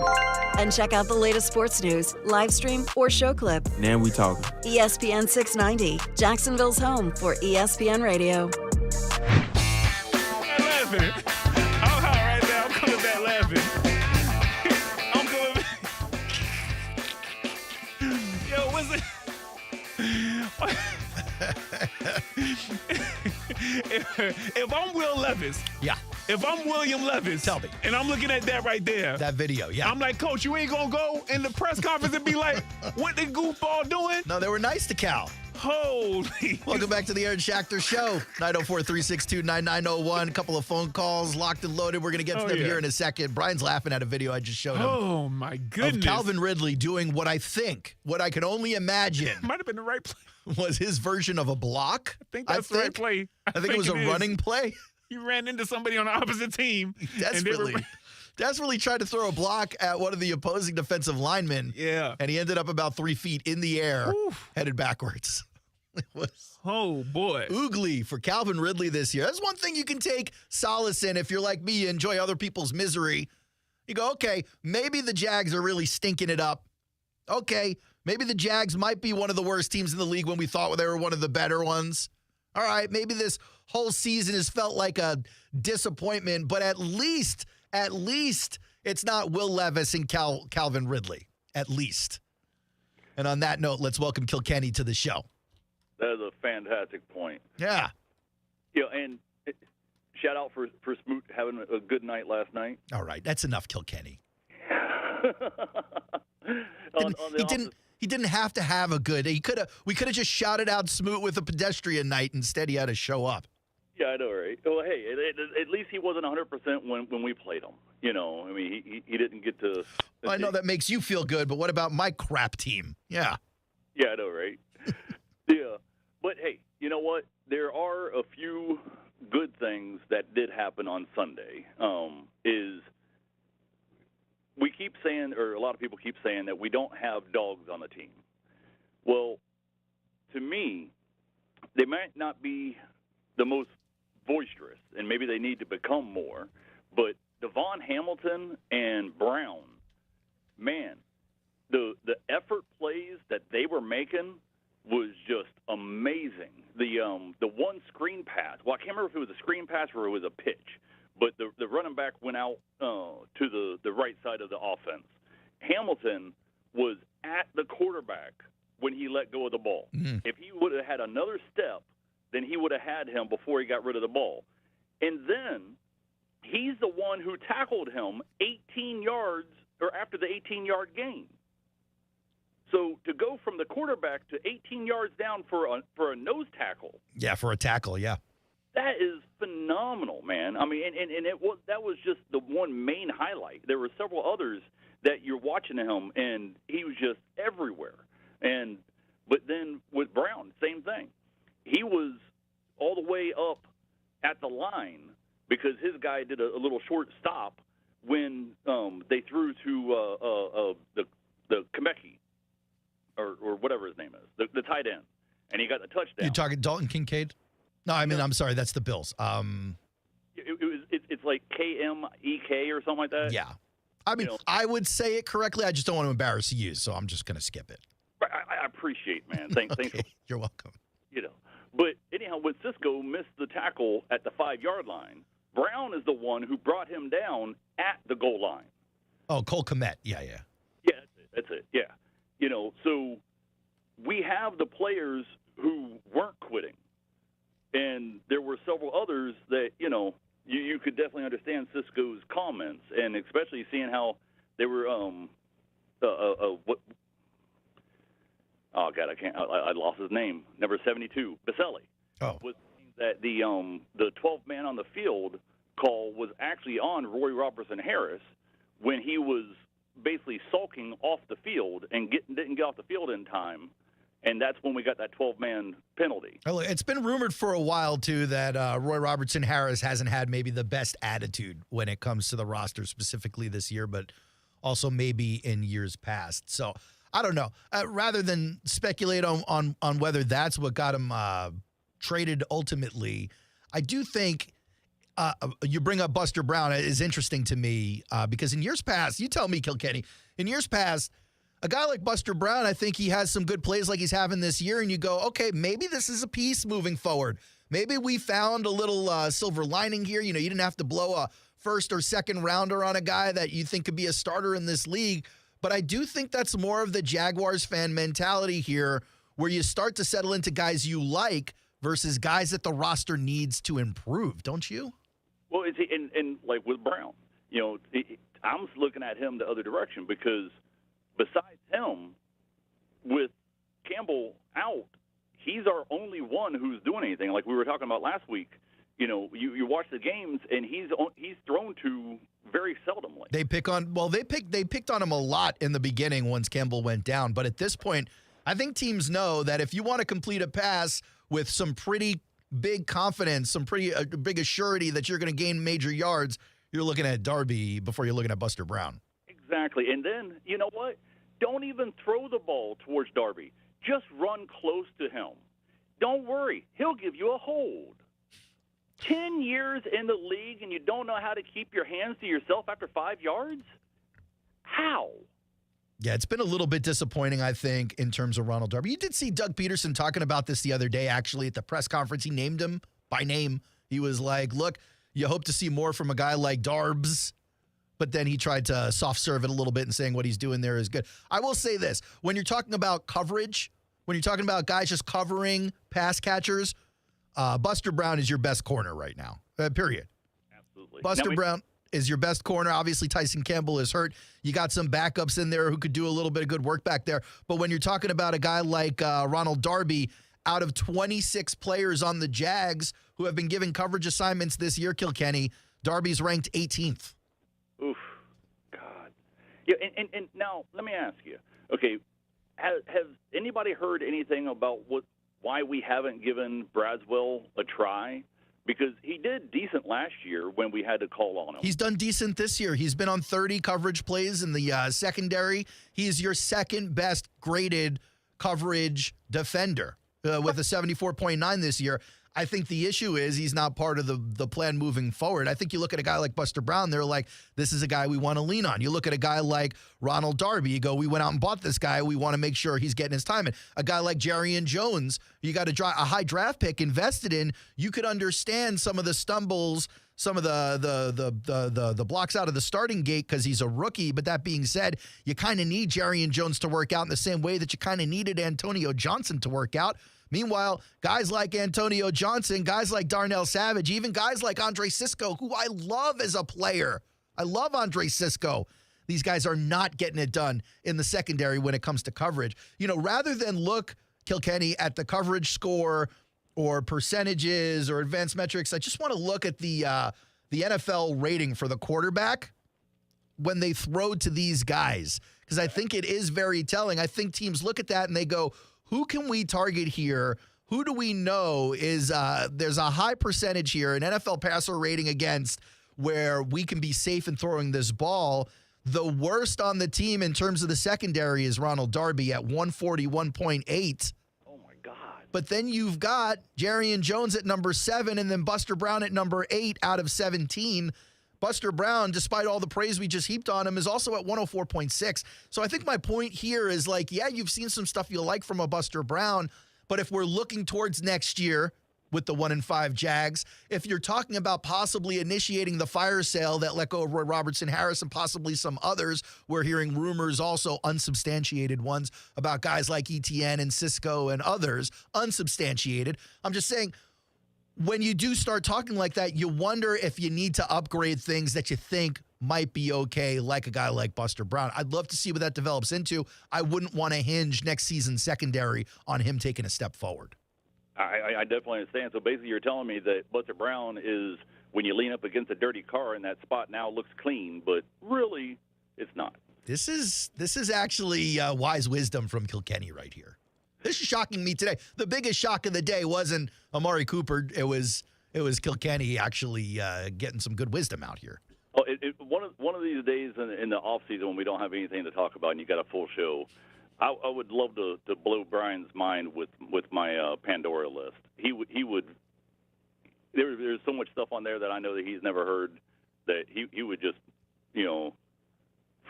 and check out the latest sports news, live stream, or show clip. Now we talking. ESPN 690, Jacksonville's home for ESPN Radio. I'm laughing. I'm hot right now. I'm coming back laughing. I'm going. Yo, what's it? If I'm Will Levis, if I'm William Levis, tell me, and I'm looking at that right there, that video, I'm like, Coach, you ain't gonna go in the press conference and be like, what the goofball doing? No, they were nice to Cal. Holy. Welcome back to the Aaron Schachter Show. 904-362-9901. A couple of phone calls locked and loaded. We're going to get to them here in a second. Brian's laughing at a video I just showed him. Oh, my goodness. Of Calvin Ridley doing what I can only imagine. Might have been the right play. Was his version of a block. I think that's the right play. I think it was a running play. He ran into somebody on the opposite team. Desperately tried to throw a block at one of the opposing defensive linemen. Yeah. And he ended up about 3 feet in the air, headed backwards. It was boy, oogly for Calvin Ridley this year. That's one thing you can take solace in if you're like me, you enjoy other people's misery. You go, okay, maybe the Jags are really stinking it up. Okay, maybe the Jags might be one of the worst teams in the league when we thought they were one of the better ones. All right, maybe this whole season has felt like a disappointment, but at least it's not Will Levis and Calvin Ridley. At least. And on that note, let's welcome Kilkenny to the show. That is a fantastic point. Yeah. And shout out for Smoot having a good night last night. All right, that's enough, Kilkenny. He didn't have to have a good. We could have just shouted out Smoot with a pedestrian night. Instead, he had to show up. Yeah, I know, right? Well, hey, at least he wasn't 100% when we played him. I mean, he didn't get to. Well, I know that makes you feel good, but what about my crap team? Yeah. Yeah, I know, right? Yeah. But, hey, you know what? There are a few good things that did happen on Sunday. Is we keep saying, or a lot of people keep saying, that we don't have dogs on the team. Well, to me, they might not be the most boisterous, and maybe they need to become more, but Devon Hamilton and Brown, man, the effort plays that they were making was just amazing. The one screen pass, well, I can't remember if it was a screen pass or it was a pitch, but the running back went out to the right side of the offense. Hamilton was at the quarterback when he let go of the ball. Mm-hmm. If he would have had another step, then he would have had him before he got rid of the ball. And then he's the one who tackled him 18 yards or after the 18-yard gain. So to go from the quarterback to 18 yards down for a nose tackle. Yeah, for a tackle, yeah. That is phenomenal, man. I mean, and that was just the one main highlight. There were several others that you're watching him, and he was just everywhere. But then with Brown, same thing. He was all the way up at the line because his guy did a little short stop, when they threw to the Kemeki or whatever his name is, the tight end, and he got the touchdown. You talking Dalton Kincaid? No, I mean, I'm sorry, that's the Bills. It's like KMEK or something like that. Yeah. I mean, I would say it correctly. I just don't want to embarrass you, so I'm just going to skip it. I appreciate, man. Thanks. Okay, you're welcome. But anyhow, when Cisco missed the tackle at the 5-yard line, Brown is the one who brought him down at the goal line. Oh, Cole Kmet. Yeah. Yeah, that's it. Yeah. So we have the players who weren't quitting. And there were several others that, you could definitely understand Cisco's comments, and especially seeing how they were, what? Oh God, I lost his name. Number 72, Baselli. Oh. Was that the 12 man on the field call was actually on Roy Robertson Harris when he was basically sulking off the field and didn't get off the field in time. And that's when we got that 12-man penalty. It's been rumored for a while, too, that Roy Robertson Harris hasn't had maybe the best attitude when it comes to the roster, specifically this year, but also maybe in years past. So I don't know. Rather than speculate on whether that's what got him traded ultimately, I do think you bring up Buster Brown is interesting to me because in years past, you tell me, Kilkenny, in years past, a guy like Buster Brown, I think he has some good plays like he's having this year, and you go, okay, maybe this is a piece moving forward. Maybe we found a little silver lining here. You didn't have to blow a first or second rounder on a guy that you think could be a starter in this league. But I do think that's more of the Jaguars fan mentality here, where you start to settle into guys you like versus guys that the roster needs to improve, don't you? Well, and like with Brown, I'm looking at him the other direction because besides him, with Campbell out, he's our only one who's doing anything. Like we were talking about last week, you watch the games and he's thrown to very seldomly. They picked on him a lot in the beginning once Campbell went down, but at this point, I think teams know that if you want to complete a pass with some pretty big confidence, some pretty big assurity that you're going to gain major yards, you're looking at Darby before you're looking at Buster Brown. Exactly. And then, you know what? Don't even throw the ball towards Darby. Just run close to him. Don't worry. He'll give you a hold. 10 years in the league and you don't know how to keep your hands to yourself after 5 yards? How? Yeah, it's been a little bit disappointing, I think, in terms of Ronald Darby. You did see Doug Pederson talking about this the other day, actually, at the press conference. He named him by name. He was like, look, you hope to see more from a guy like Darbs. But then he tried to soft serve it a little bit and saying what he's doing there is good. I will say this. When you're talking about coverage, when you're talking about guys just covering pass catchers, Buster Brown is your best corner right now, period. Absolutely. Buster Brown is your best corner. Obviously, Tyson Campbell is hurt. You got some backups in there who could do a little bit of good work back there. But when you're talking about a guy like Ronald Darby, out of 26 players on the Jags who have been given coverage assignments this year, Kilkenny, Darby's ranked 18th. Oof, God. Yeah, and now let me ask you. Okay, has anybody heard anything about why we haven't given Bradswell a try? Because he did decent last year when we had to call on him. He's done decent this year. He's been on 30 coverage plays in the secondary. He's your second best graded coverage defender with a 74.9 this year. I think the issue is he's not part of the plan moving forward. I think you look at a guy like Buster Brown, they're like, this is a guy we want to lean on. You look at a guy like Ronald Darby, you go, we went out and bought this guy. We want to make sure he's getting his time in. A guy like Jarian Jones, you got a high draft pick invested in. You could understand some of the stumbles, some of the blocks out of the starting gate because he's a rookie. But that being said, you kind of need Jarian Jones to work out in the same way that you kind of needed Antonio Johnson to work out. Meanwhile, guys like Antonio Johnson, guys like Darnell Savage, even guys like Andre Cisco, who I love as a player. I love Andre Cisco. These guys are not getting it done in the secondary when it comes to coverage. Rather than look, Kilkenny, at the coverage score or percentages or advanced metrics, I just want to look at the NFL rating for the quarterback when they throw to these guys, because I think it is very telling. I think teams look at that and they go, who can we target here? Who do we know is there's a high percentage here, an NFL passer rating against, where we can be safe in throwing this ball. The worst on the team in terms of the secondary is Ronald Darby at 141.8. Oh, my God. But then you've got Jarrian Jones at number 7 and then Buster Brown at number 8 out of 17. Buster Brown, despite all the praise we just heaped on him, is also at 104.6. So I think my point here is like, yeah, you've seen some stuff you like from a Buster Brown, but if we're looking towards next year with the 1-5 Jags, if you're talking about possibly initiating the fire sale that let go of Roy Robertson Harris and possibly some others, we're hearing rumors, also unsubstantiated ones, about guys like ETN and Cisco and others, unsubstantiated. I'm just saying, when you do start talking like that, you wonder if you need to upgrade things that you think might be okay, like a guy like Buster Brown. I'd love to see what that develops into. I wouldn't want to hinge next season's secondary on him taking a step forward. I definitely understand. So basically you're telling me that Buster Brown is when you lean up against a dirty car and that spot now looks clean, but really it's not. This is actually wise wisdom from Kilkenny right here. This is shocking me today. The biggest shock of the day wasn't Amari Cooper. It was Kilkenny actually getting some good wisdom out here. Well, one of these days in the off season when we don't have anything to talk about and you got a full show, I would love to blow Brian's mind with my Pandora list. He would. There's so much stuff on there that I know that he's never heard that he would just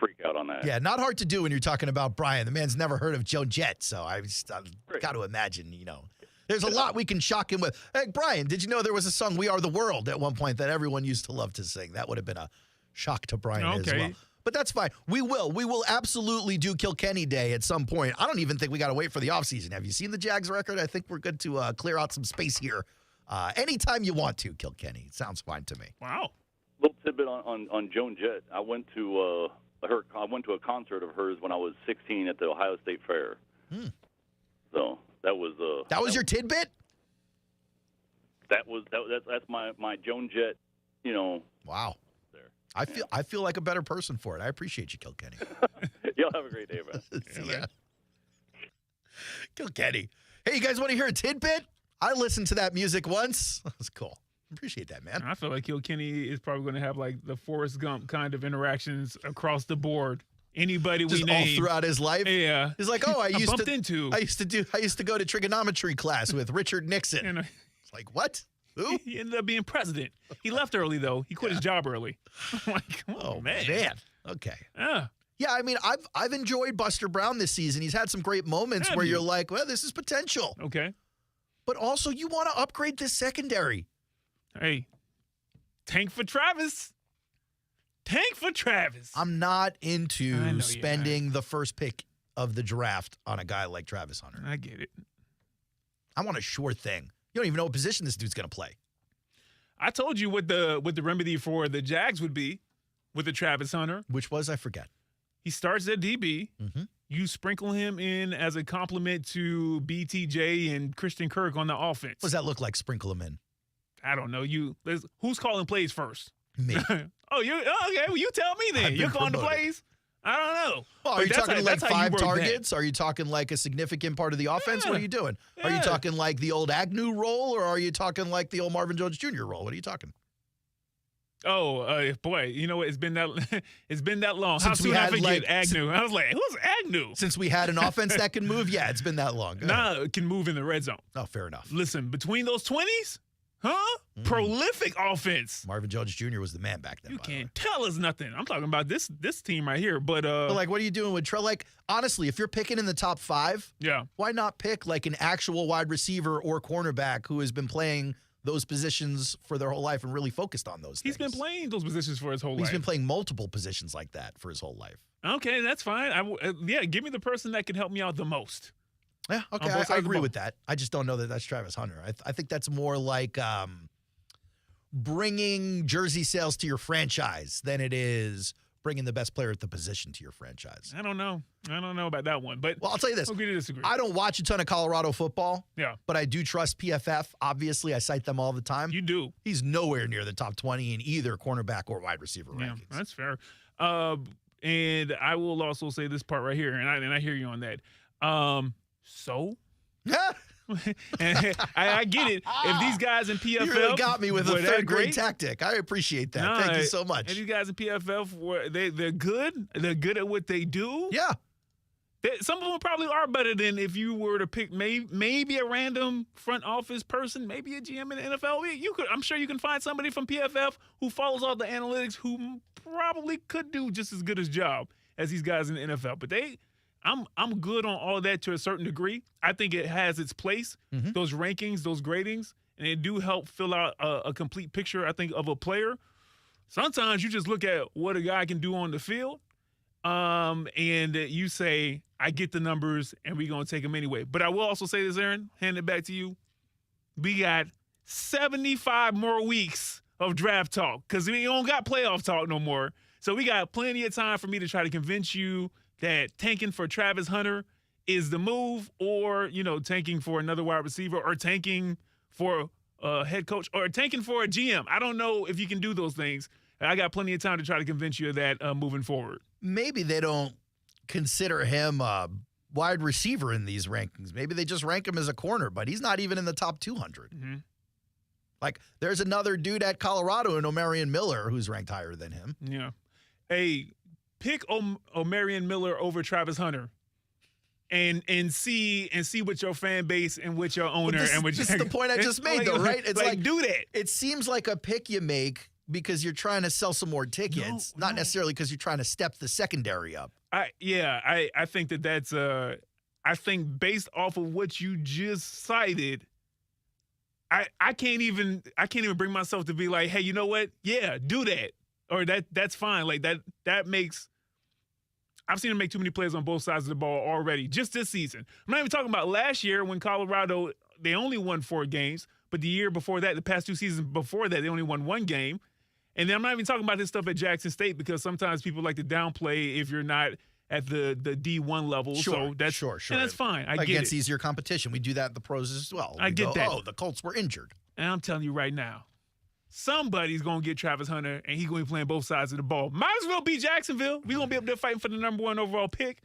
freak out on that. Yeah, not hard to do when you're talking about Brian. The man's never heard of Joan Jett, so I've got to imagine, there's a lot we can shock him with. Hey, Brian, did you know there was a song, We Are the World, at one point that everyone used to love to sing? That would have been a shock to Brian as well. But that's fine. We will absolutely do Kilkenny Day at some point. I don't even think we got to wait for the offseason. Have you seen the Jags record? I think we're good to clear out some space here. Anytime you want to, Kilkenny. It sounds fine to me. Wow. Little tidbit on Joan Jett. I went to a concert of hers when I was 16 at the Ohio State Fair. So that was your tidbit. That's my Joan Jett. Wow. There. I feel like a better person for it. I appreciate you, Kilkenny. Y'all have a great day, man. See ya. Kilkenny. Hey, you guys want to hear a tidbit? I listened to that music once. That was cool. Appreciate that, man. I feel like Kilkenny is probably going to have like the Forrest Gump kind of interactions across the board. Anybody just we name all throughout his life. Yeah, he's like, oh, I used to go to trigonometry class with Richard Nixon. It's like, what? Who? He ended up being president. He left early though. He quit his job early. I'm like, oh man. Okay. Yeah, I mean, I've enjoyed Buster Brown this season. He's had some great moments where you're like, well, this is potential. Okay. But also, you want to upgrade this secondary. Hey, tank for Travis. Tank for Travis. I'm not into spending the first pick of the draft on a guy like Travis Hunter. I get it. I want a sure thing. You don't even know what position this dude's going to play. I told you what the remedy for the Jags would be with the Travis Hunter. Which was, I forget. He starts at DB. Mm-hmm. You sprinkle him in as a compliment to BTJ and Christian Kirk on the offense. What does that look like, sprinkle him in? I don't know. Who's calling plays first? Me. Okay. Well, you tell me then. You're calling the plays? I don't know. Well, are you talking like 5 targets? Are you talking like a significant part of the offense? What are you doing? Are you talking like the old Agnew role, or are you talking like the old Marvin Jones Jr. role? What are you talking? Oh, boy, you know what? It's been that long. Since How soon I forget Agnew? I was like, who's Agnew? Since we had an offense that can move, yeah, it's been that long. It can move in the red zone. Oh, fair enough. Listen, between those 20s, prolific offense. Marvin Jones Jr. was the man back then. You can't tell us nothing. I'm talking about this team right here. But like, what are you doing with Trell? Like, honestly, if you're picking in the top 5, why not pick like an actual wide receiver or cornerback who has been playing those positions for their whole life and really focused on those things? He's been playing those positions for his whole life. He's been playing multiple positions like that for his whole life. Okay, that's fine. Give me the person that can help me out the most. Yeah, okay, I agree with that. I just don't know that that's Travis Hunter. I think that's more like bringing jersey sales to your franchise than it is bringing the best player at the position to your franchise. I don't know about that one. But I'll tell you this. Agree to disagree. I don't watch a ton of Colorado football. Yeah. But I do trust PFF. Obviously, I cite them all the time. You do. He's nowhere near the top 20 in either cornerback or wide receiver rankings. That's fair. And I will also say this part right here, and I hear you on that. So? And I get it. If these guys in PFL, You really got me with a third grade great tactic. I appreciate that. Thank you so much. And these guys in PFL, they're good. They're good at what they do. Yeah. Some of them probably are better than if you were to pick maybe a random front office person, maybe a GM in the NFL. I'm sure you can find somebody from PFF who follows all the analytics who probably could do just as good a job as these guys in the NFL. But I'm good on all of that to a certain degree. I think it has its place, those rankings, those gradings, and they do help fill out a complete picture, I think, of a player. Sometimes you just look at what a guy can do on the field, and you say, I get the numbers, and we're going to take them anyway. But I will also say this, Aaron, hand it back to you. We got 75 more weeks of draft talk because we don't got playoff talk no more. So we got plenty of time for me to try to convince you that tanking for Travis Hunter is the move, or, tanking for another wide receiver, or tanking for a head coach, or tanking for a GM. I don't know if you can do those things. I got plenty of time to try to convince you of that moving forward. Maybe they don't consider him a wide receiver in these rankings. Maybe they just rank him as a corner, but he's not even in the top 200. Mm-hmm. Like, there's another dude at Colorado in Omarion Miller who's ranked higher than him. Yeah. Hey, pick Omarion Miller over Travis Hunter, and see what your fan base and what your owner this is the point I just made, though, right? It's like do that. It seems like a pick you make because you're trying to sell some more tickets, not necessarily because you're trying to step the secondary up. I think that's I think based off of what you just cited, I can't even bring myself to be like, hey, you know what? Yeah, do that. Or that's fine. Like that makes I've seen him make too many plays on both sides of the ball already, just this season. I'm not even talking about last year when Colorado, they only won 4 games, but the year before that, the past 2 seasons before that, they only won 1 game. And then I'm not even talking about this stuff at Jackson State because sometimes people like to downplay if you're not at the D1 level. Sure, so that's sure. And that's fine. I get it. Against easier competition. We do that at the pros as well. I get that. Oh, the Colts were injured. And I'm telling you right now, somebody's going to get Travis Hunter, and he's going to be playing both sides of the ball. Might as well be Jacksonville. We're going to be up there fighting for the number 1 overall pick.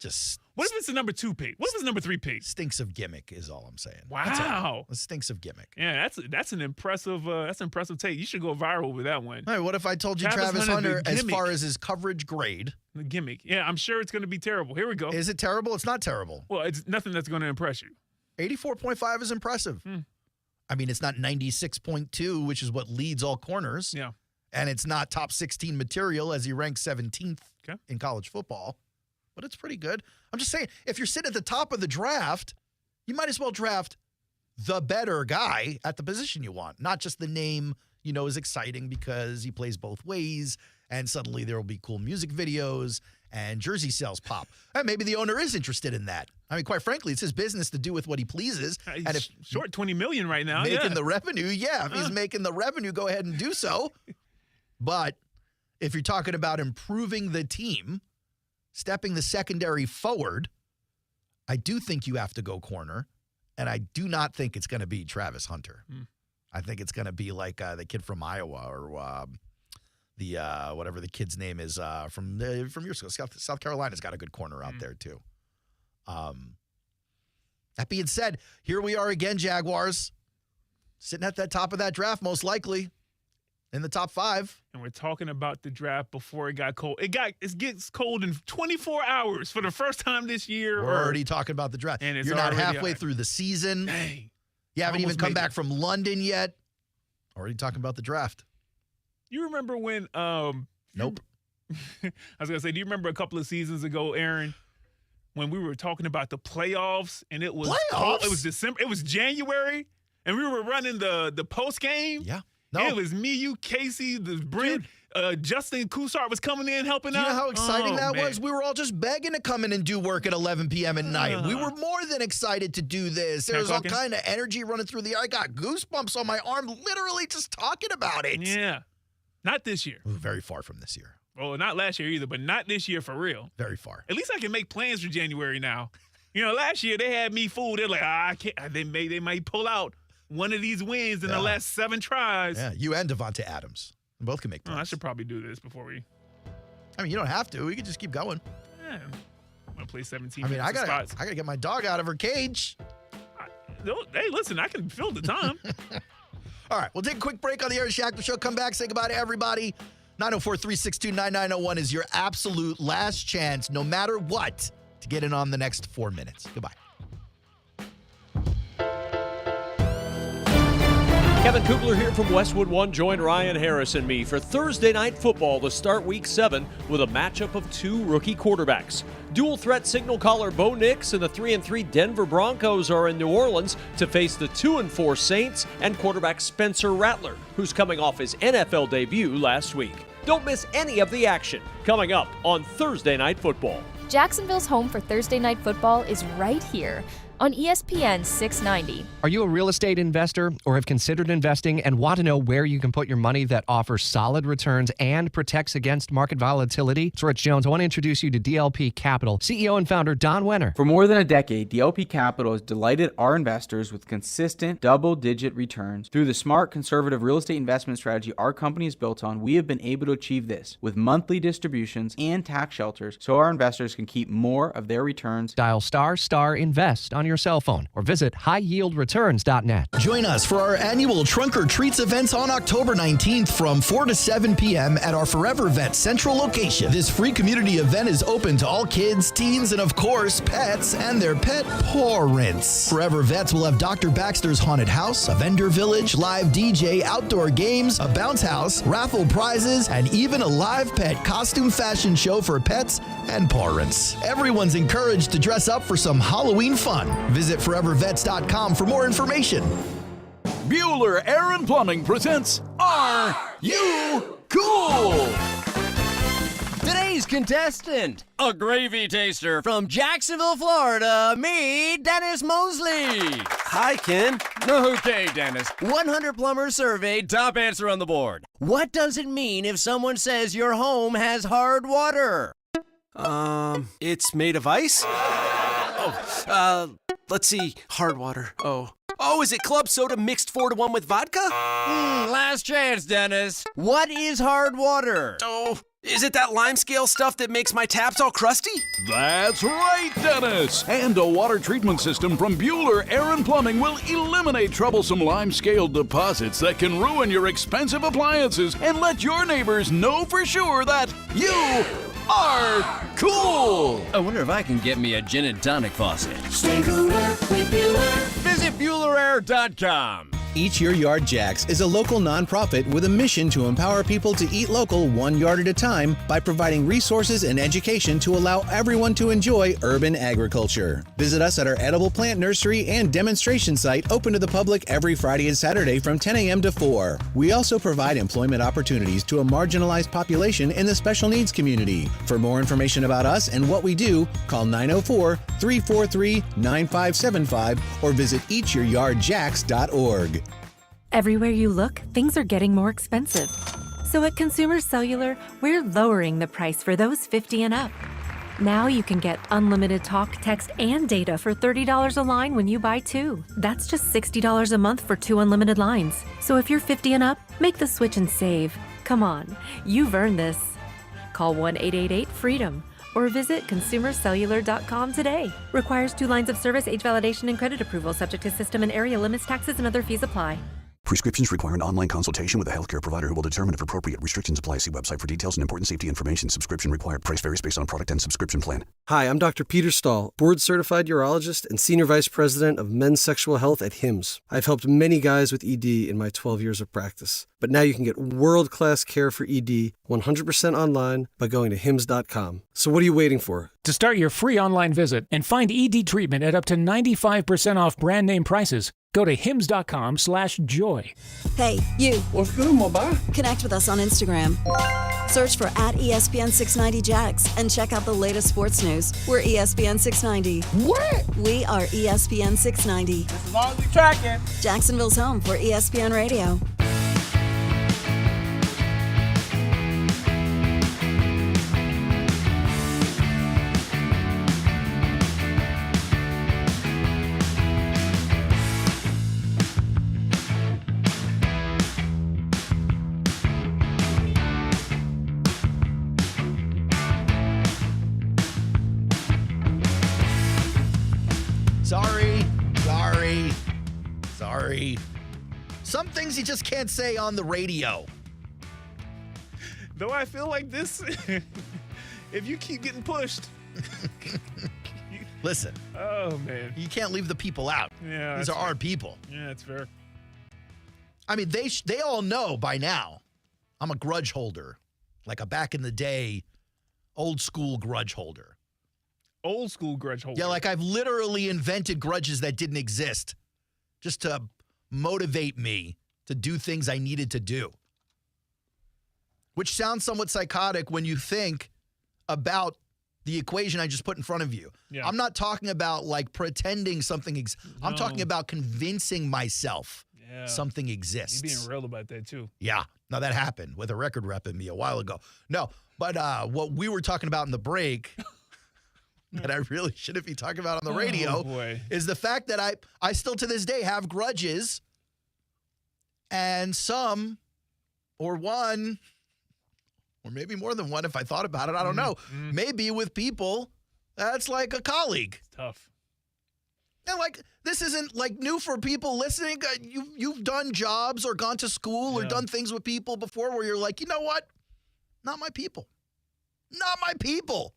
What if it's the number 2 pick? What if it's the number 3 pick? Stinks of gimmick is all I'm saying. Wow. It stinks of gimmick. Yeah, that's an impressive take. You should go viral with that one. All right, what if I told you Travis Hunter, as far as his coverage grade? The gimmick. Yeah, I'm sure it's going to be terrible. Here we go. Is it terrible? It's not terrible. Well, it's nothing that's going to impress you. 84.5 is impressive. I mean, it's not 96.2, which is what leads all corners. Yeah. And it's not top 16 material as he ranks 17th in college football. But it's pretty good. I'm just saying, if you're sitting at the top of the draft, you might as well draft the better guy at the position you want. Not just the name, is exciting because he plays both ways, and suddenly there will be cool music videos and jersey sales pop. And maybe the owner is interested in that. I mean, quite frankly, it's his business to do with what he pleases. He's and if short $20 million right now, making the revenue, if he's making the revenue, go ahead and do so. But if you're talking about improving the team, stepping the secondary forward, I do think you have to go corner, and I do not think it's going to be Travis Hunter. I think it's going to be like the kid from Iowa or the whatever the kid's name is from your school. South Carolina's got a good corner out there too. That being said, here we are again, Jaguars, sitting at the top of that draft, most likely in the top 5. And we're talking about the draft before it got cold. It gets cold in 24 hours for the first time this year. We're already talking about the draft. And you're not halfway through the season. Dang. You haven't even come back from London yet. Already talking about the draft. You remember when Nope. I was going to say, do you remember a couple of seasons ago, Aaron, when we were talking about the playoffs and it was cold, it was December, it was January, and we were running the post game? Yeah. No. It was me, you, Casey, the Brent, Justin Coussart was coming in helping out. Do you know how exciting that was? We were all just begging to come in and do work at 11 p.m. at night. We were more than excited to do this. There was all kind of energy running through the air. I got goosebumps on my arm literally just talking about it. Yeah. Not this year. Very far from this year. Well, not last year either, but not this year for real. Very far. At least I can make plans for January now. Last year they had me fooled. They're like, I can't. They might pull out one of these wins in the last 7 tries. Yeah, you and Davante Adams. Both can make plans. I should probably do this before we. I mean, you don't have to. We can just keep going. Yeah. I'm going to play 17 I mean, I spots. gotta get my dog out of her cage. Hey, listen, I can fill the time. All right, we'll take a quick break on the Aaron Schachter Show. Come back, say goodbye to everybody. 904-362-9901 is your absolute last chance, no matter what, to get in on the next 4 minutes. Goodbye. Kevin Kugler here from Westwood One. Join Ryan Harris and me for Thursday Night Football to start Week 7 with a matchup of two rookie quarterbacks. Dual threat signal caller Bo Nix and the 3-3 Denver Broncos are in New Orleans to face the 2-4 Saints and quarterback Spencer Rattler, who's coming off his NFL debut last week. Don't miss any of the action coming up on Thursday Night Football. Jacksonville's home for Thursday Night Football is right here on ESPN 690. Are you a real estate investor or have considered investing and want to know where you can put your money that offers solid returns and protects against market volatility? It's Rich Jones. I want to introduce you to DLP Capital, CEO and founder Don Wenner. For more than a decade, DLP Capital has delighted our investors with consistent double-digit returns. Through the smart, conservative real estate investment strategy our company is built on, we have been able to achieve this with monthly distributions and tax shelters so our investors can keep more of their returns. Dial **invest on your cell phone or visit highyieldreturns.net. Join us for our annual Trunk or Treats events on October 19th from 4 to 7 p.m. at our Forever Vet Central location. This free community event is open to all kids, teens, and of course, pets and their pet parents. Forever Vets will have Dr. Baxter's Haunted House, a vendor village, live DJ, outdoor games, a bounce house, raffle prizes, and even a live pet costume fashion show for pets and parents. Everyone's encouraged to dress up for some Halloween fun. Visit forevervets.com for more information. Bueller Air and Plumbing presents Are You Cool? Today's contestant, a gravy taster from Jacksonville, Florida, me, Dennis Mosley. Hi, Ken. Okay, Dennis. 100 plumbers surveyed, top answer on the board. What does it mean if someone says your home has hard water? It's made of ice? Let's see. Hard water. Oh, is it club soda mixed 4-1 with vodka? Last chance, Dennis. What is hard water? Oh, is it that lime scale stuff that makes my taps all crusty? That's right, Dennis! And a water treatment system from Bueller Air and Plumbing will eliminate troublesome lime-scale deposits that can ruin your expensive appliances and let your neighbors know for sure that you are cool! I wonder if I can get me a gin and tonic faucet. Stay cooler with Bueller. Visit BuellerAir.com. Eat Your Yard Jags is a local nonprofit with a mission to empower people to eat local 1 yard at a time by providing resources and education to allow everyone to enjoy urban agriculture. Visit us at our edible plant nursery and demonstration site open to the public every Friday and Saturday from 10 a.m. to 4. We also provide employment opportunities to a marginalized population in the special needs community. For more information about us and what we do, call 904-343-9575 or visit eatyouryardjax.org. Everywhere you look, things are getting more expensive. So at Consumer Cellular, we're lowering the price for those 50 and up. Now you can get unlimited talk, text, and data for $30 a line when you buy 2. That's just $60 a month for 2 unlimited lines. So if you're 50 and up, make the switch and save. Come on, you've earned this. Call 1-888-FREEDOM or visit consumercellular.com today. Requires 2 lines of service, age validation, and credit approval, subject to system and area limits, taxes, and other fees apply. Prescriptions require an online consultation with a healthcare provider who will determine if appropriate. Restrictions apply. See website for details and important safety information. Subscription required. Price varies based on product and subscription plan. Hi, I'm Dr. Peter Stahl, board-certified urologist and senior vice president of men's sexual health at HIMSS. I've helped many guys with ED in my 12 years of practice. But now you can get world-class care for ED 100% online by going to hims.com. So what are you waiting for? To start your free online visit and find ED treatment at up to 95% off brand name prices, go to hims.com/joy. Hey, you. What's good, Mama? Connect with us on Instagram. Search for @ESPN 690 Jags and check out the latest sports news. We're ESPN 690. What? We are ESPN 690. As long as we tracking. Jacksonville's home for ESPN Radio. Sorry. Flurry. Some things you just can't say on the radio. Though I feel like this, if you keep getting pushed. Listen. Oh, man. You can't leave the people out. Yeah. These are our people. Yeah, that's fair. I mean, they all know by now I'm a grudge holder. Like a back in the day, old school grudge holder. Old school grudge holder? Yeah, like I've literally invented grudges that didn't exist just to motivate me to do things I needed to do. Which sounds somewhat psychotic when you think about the equation I just put in front of you. Yeah. I'm not talking about like pretending something I'm talking about convincing myself something exists. You're being real about that too. Yeah. Now that happened with a record rep in me a while ago. No, but what we were talking about in the break that I really shouldn't be talking about on the radio is the fact that I still to this day have grudges, and some or one or maybe more than one if I thought about it, I don't know. Maybe with people that's like a colleague. It's tough. And like this isn't like new for people listening. You've done jobs or gone to school or done things with people before where you're like, you know what? Not my people. Not my people.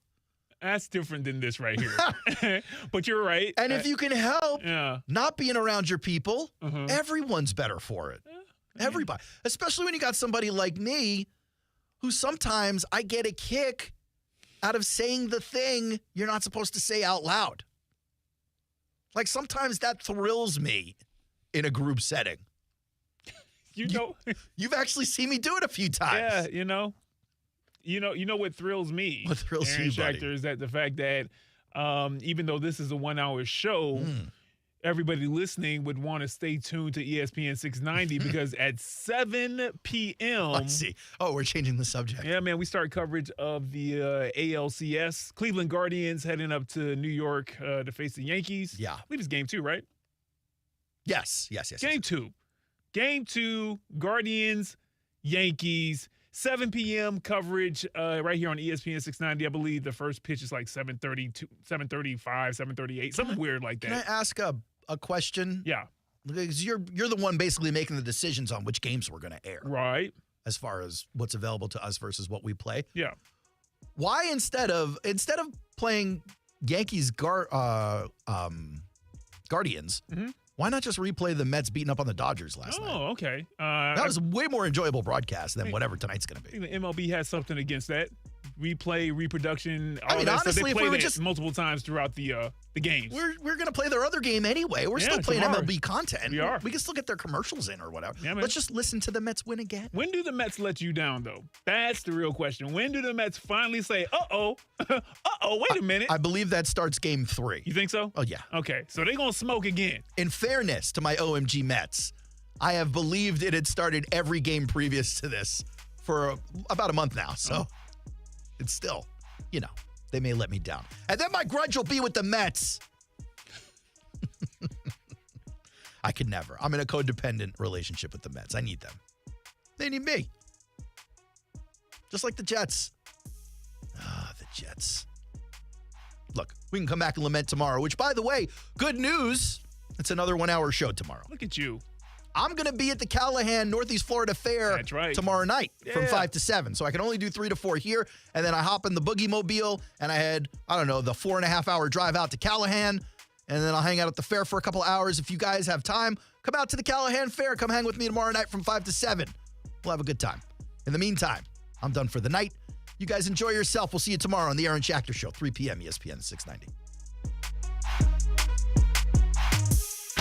That's different than this right here. But you're right. And if you can help not being around your people, everyone's better for it. Everybody. Especially when you got somebody like me who sometimes I get a kick out of saying the thing you're not supposed to say out loud. Like sometimes that thrills me in a group setting. You've actually seen me do it a few times. Yeah, you know what thrills me. What thrills Aaron you, buddy? Schachter, is that the fact that even though this is a 1 hour show, everybody listening would want to stay tuned to ESPN 690 because at 7 p.m. Let's see. Oh, we're changing the subject. Yeah, man, we start coverage of the ALCS. Cleveland Guardians heading up to New York to face the Yankees. Yeah. I believe it's game 2, right? Yes. Game 2. Game 2, Guardians, Yankees. 7 p.m. coverage right here on ESPN 690. I believe the first pitch is like 7:32, 7:35, 7:38, something weird like that. Can I ask a question? Yeah. Because you're the one basically making the decisions on which games we're going to air. Right. As far as what's available to us versus what we play. Yeah. Why instead of playing Yankees Guardians, why not just replay the Mets beating up on the Dodgers last night? Oh, okay. That was a way more enjoyable broadcast than whatever tonight's going to be. I think the MLB has something against that. Replay, reproduction, all I mean, that honestly, stuff. They if play we were that just multiple times throughout the games. We're going to play their other game anyway. We're still playing tomorrow. MLB content. We are. We can still get their commercials in or whatever. Yeah, man. Let's just listen to the Mets win again. When do the Mets let you down, though? That's the real question. When do the Mets finally say, uh-oh, wait a minute? I believe that starts game 3. You think so? Oh, yeah. Okay, so they're going to smoke again. In fairness to my OMG Mets, I have believed it had started every game previous to this for about a month now. So it's still, they may let me down. And then my grudge will be with the Mets. I could never. I'm in a codependent relationship with the Mets. I need them. They need me. Just like the Jets. The Jets. Look, we can come back and lament tomorrow, which, by the way, good news. It's another 1 hour show tomorrow. Look at you. I'm going to be at the Callahan Northeast Florida Fair tomorrow night from 5 to 7. So I can only do 3 to 4 here. And then I hop in the Boogie Mobile and I had, the 4.5 hour drive out to Callahan. And then I'll hang out at the fair for a couple hours. If you guys have time, come out to the Callahan Fair. Come hang with me tomorrow night from 5 to 7. We'll have a good time. In the meantime, I'm done for the night. You guys enjoy yourself. We'll see you tomorrow on the Aaron Schachter Show, 3 p.m. ESPN 690.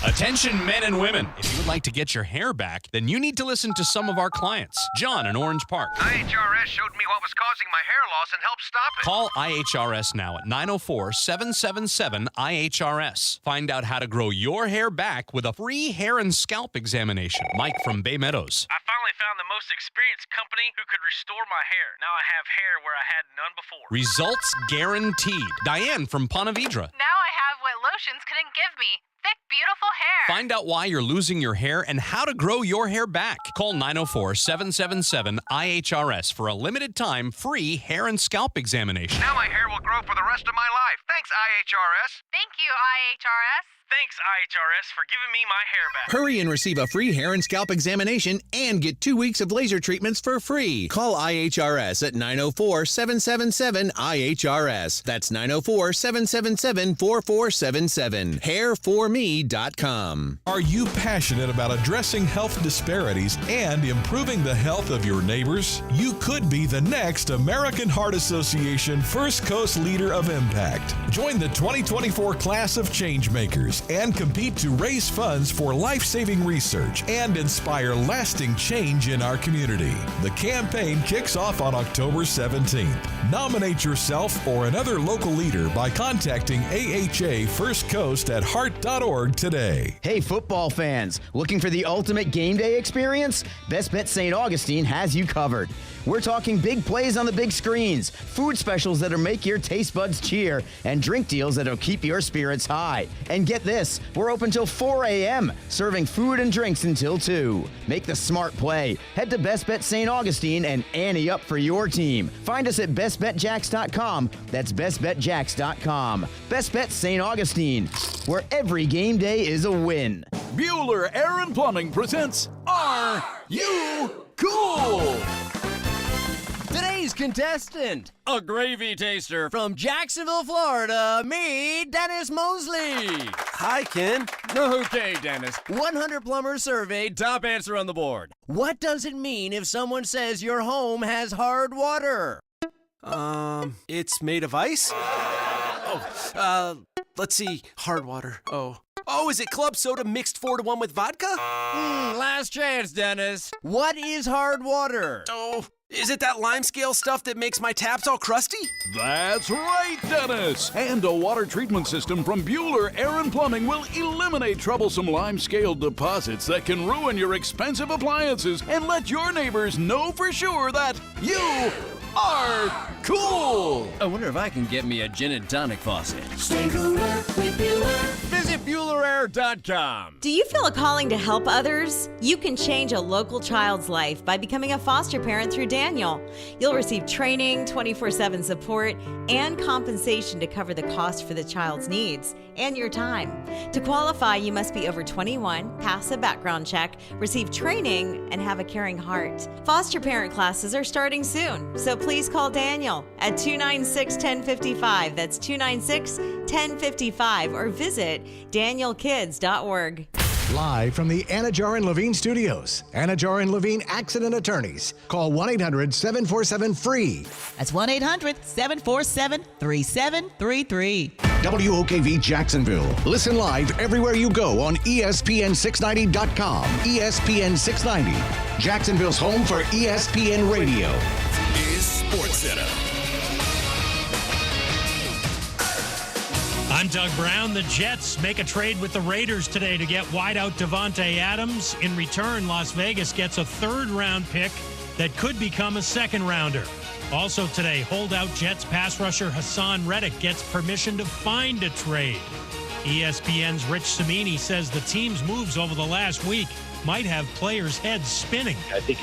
Attention men and women. If you would like to get your hair back, then you need to listen to some of our clients. John in Orange Park. IHRS showed me what was causing my hair loss and helped stop it. Call IHRS now at 904-777-IHRS. Find out how to grow your hair back with a free hair and scalp examination. Mike from Bay Meadows. I finally found the most experienced company who could restore my hair. Now I have hair where I had none before. Results guaranteed. Diane from Ponte Vedra. Now I have what lotions couldn't give me. Thick, beautiful hair. Find out why you're losing your hair and how to grow your hair back. Call 904-777-IHRS for a limited time free hair and scalp examination. Now my hair will grow for the rest of my life. Thanks, IHRS. Thank you, IHRS. Thanks, IHRS, for giving me my hair back. Hurry and receive a free hair and scalp examination and get 2 weeks of laser treatments for free. Call IHRS at 904-777-IHRS. That's 904-777-4477. Hairforme.com. Are you passionate about addressing health disparities and improving the health of your neighbors? You could be the next American Heart Association First Coast Leader of Impact. Join the 2024 class of Changemakers and compete to raise funds for life-saving research and inspire lasting change in our community. The campaign kicks off on October 17th. Nominate yourself or another local leader by contacting AHA First Coast at heart.org today. Hey, football fans, looking for the ultimate game day experience? Best Bet St. Augustine has you covered. We're talking big plays on the big screens, food specials that'll make your taste buds cheer, and drink deals that'll keep your spirits high. And get this, we're open till 4 a.m., serving food and drinks until 2. Make the smart play. Head to Best Bet St. Augustine and ante up for your team. Find us at bestbetjacks.com. That's bestbetjacks.com. Best Bet St. Augustine, where every game day is a win. Bueller Air and Plumbing presents Are You Cool? Today's contestant, a gravy taster from Jacksonville, Florida, me, Dennis Mosley. Hi, Ken. Okay, Dennis. 100 plumbers surveyed, top answer on the board. What does it mean if someone says your home has hard water? It's made of ice? Let's see. Hard water. Oh, is it club soda mixed 4-to-1 with vodka? Last chance, Dennis. What is hard water? Oh, is it that lime scale stuff that makes my taps all crusty? That's right, Dennis! And a water treatment system from Bueller Air and Plumbing will eliminate troublesome lime-scale deposits that can ruin your expensive appliances and let your neighbors know for sure that you are cool! I wonder if I can get me a gin and tonic faucet. Stay cooler with Bueller. Visit BuellerAir.com. Do you feel a calling to help others? You can change a local child's life by becoming a foster parent through Daniel. You'll receive training, 24/7 support, and compensation to cover the cost for the child's needs and your time. To qualify, you must be over 21, pass a background check, receive training, and have a caring heart. Foster parent classes are starting soon, so please call Daniel at 296-1055. That's 296-1055, or visit danielkids.org. Live from the Anajar and Levine Studios, Anajar and Levine Accident Attorneys. Call 1-800-747-FREE. That's 1-800-747-3733. WOKV Jacksonville. Listen live everywhere you go on ESPN690.com. ESPN 690, Jacksonville's home for ESPN Radio. Is Sports Center. I'm Doug Brown. The Jets make a trade with the Raiders today to get wideout Davante Adams. In return, Las Vegas gets a third-round pick that could become a second-rounder. Also today, holdout Jets pass rusher Hassan Reddick gets permission to find a trade. ESPN's Rich Cimini says the team's moves over the last week might have players' heads spinning. I think